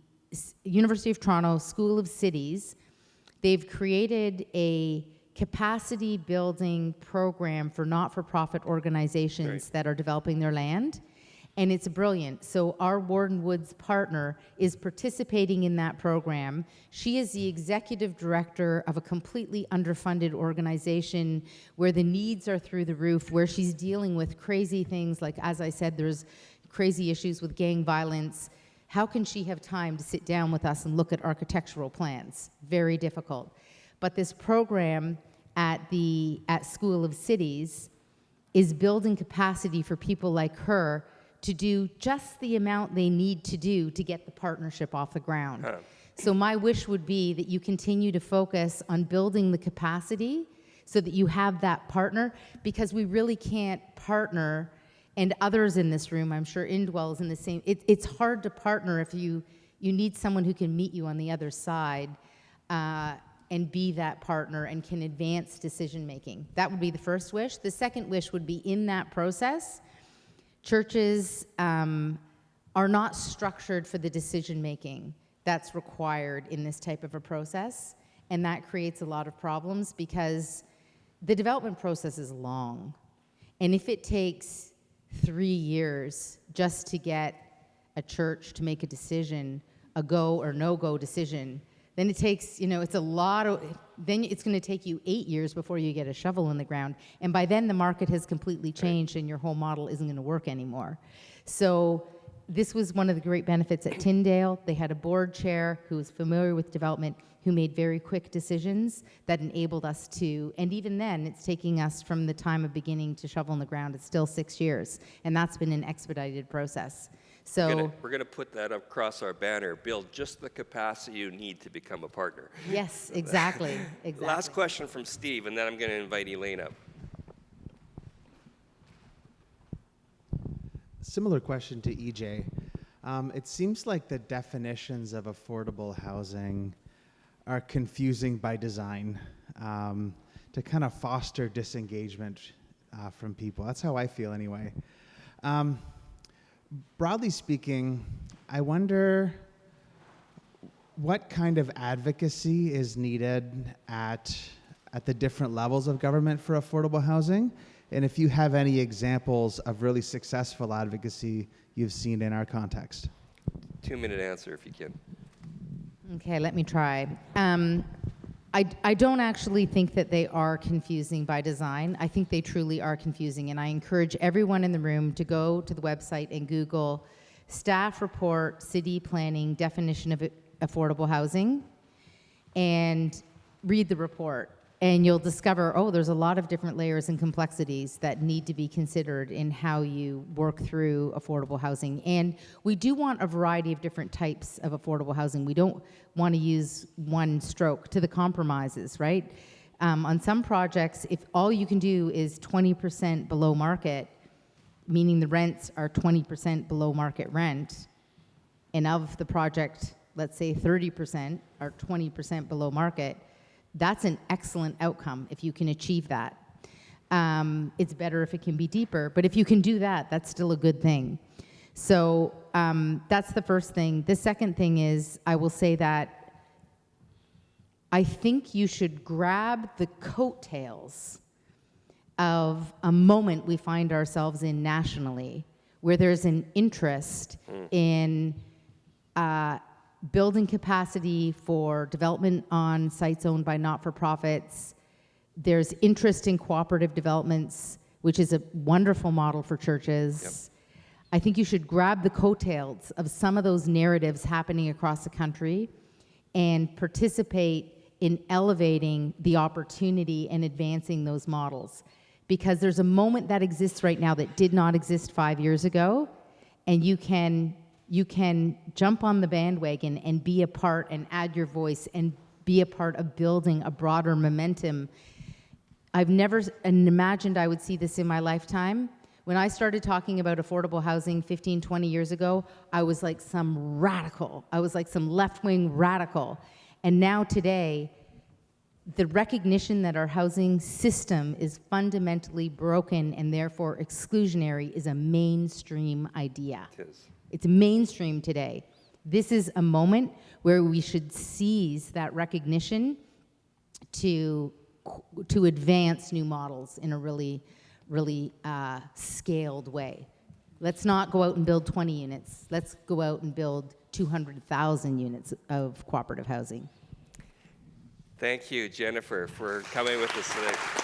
University of Toronto School of Cities. They've created a capacity building program for not-for-profit organizations that are developing their land, and it's brilliant. So our Warden Woods partner is participating in that program. She is the executive director of a completely underfunded organization where the needs are through the roof, where she's dealing with crazy things like, as I said, there's crazy issues with gang violence. How can she have time to sit down with us and look at architectural plans? Very difficult. But this program at School of Cities is building capacity for people like her to do just the amount they need to do to get the partnership off the ground. So my wish would be that you continue to focus on building the capacity so that you have that partner, because we really can't partner, and others in this room, I'm sure Indwell is in the same, it's hard to partner if you need someone who can meet you on the other side and be that partner and can advance decision making. That would be the first wish. The second wish would be, in that process, churches are not structured for the decision making that's required in this type of a process, and that creates a lot of problems because the development process is long. And if it takes 3 years just to get a church to make a decision, a go or no-go decision, then it takes, it's a lot of, then it's going to take you 8 years before you get a shovel in the ground. And by then the market has completely changed and your whole model isn't going to work anymore. So this was one of the great benefits at Tyndale. They had a board chair who was familiar with development, who made very quick decisions that enabled us to, and even then, it's taking us from the time of beginning to shovel in the ground, it's still 6 years, and that's been an expedited process. So we're gonna put that across our banner, build just the capacity you need to become a partner. yes, exactly. Last question from Steve, and then I'm gonna invite Elaine up. Similar question to EJ. It seems like the definitions of affordable housing are confusing by design to kind of foster disengagement from people. That's how I feel anyway. Broadly speaking, I wonder what kind of advocacy is needed at the different levels of government for affordable housing, and if you have any examples of really successful advocacy you've seen in our context. 2-minute answer if you can. Okay, let me try. I don't actually think that they are confusing by design. I think they truly are confusing, and I encourage everyone in the room to go to the website and Google staff report, city planning, definition of affordable housing, and read the report. And you'll discover, there's a lot of different layers and complexities that need to be considered in how you work through affordable housing. And we do want a variety of different types of affordable housing. We don't want to use one stroke to the compromises, right? On some projects, if all you can do is 20% below market, meaning the rents are 20% below market rent, and of the project, let's say 30% are 20% below market, that's an excellent outcome if you can achieve that. It's better if it can be deeper, but if you can do that, that's still a good thing. So that's the first thing. The second thing is, I will say that I think you should grab the coattails of a moment we find ourselves in nationally, where there's an interest in building capacity for development on sites owned by not-for-profits. There's interest in cooperative developments. which is a wonderful model for churches. I think you should grab the coattails of some of those narratives happening across the country and participate in elevating the opportunity and advancing those models. Because there's a moment that exists right now that did not exist 5 years ago, and you can jump on the bandwagon and be a part and add your voice and be a part of building a broader momentum. I've never imagined I would see this in my lifetime. When I started talking about affordable housing 15, 20 years ago, I was like some radical. I was like some left-wing radical. And now today, the recognition that our housing system is fundamentally broken and therefore exclusionary is a mainstream idea. It is. It's mainstream today. This is a moment where we should seize that recognition to advance new models in a really scaled way. Let's not go out and build 20 units. Let's go out and build 200,000 units of cooperative housing. Thank you, Jennifer, for coming with us today.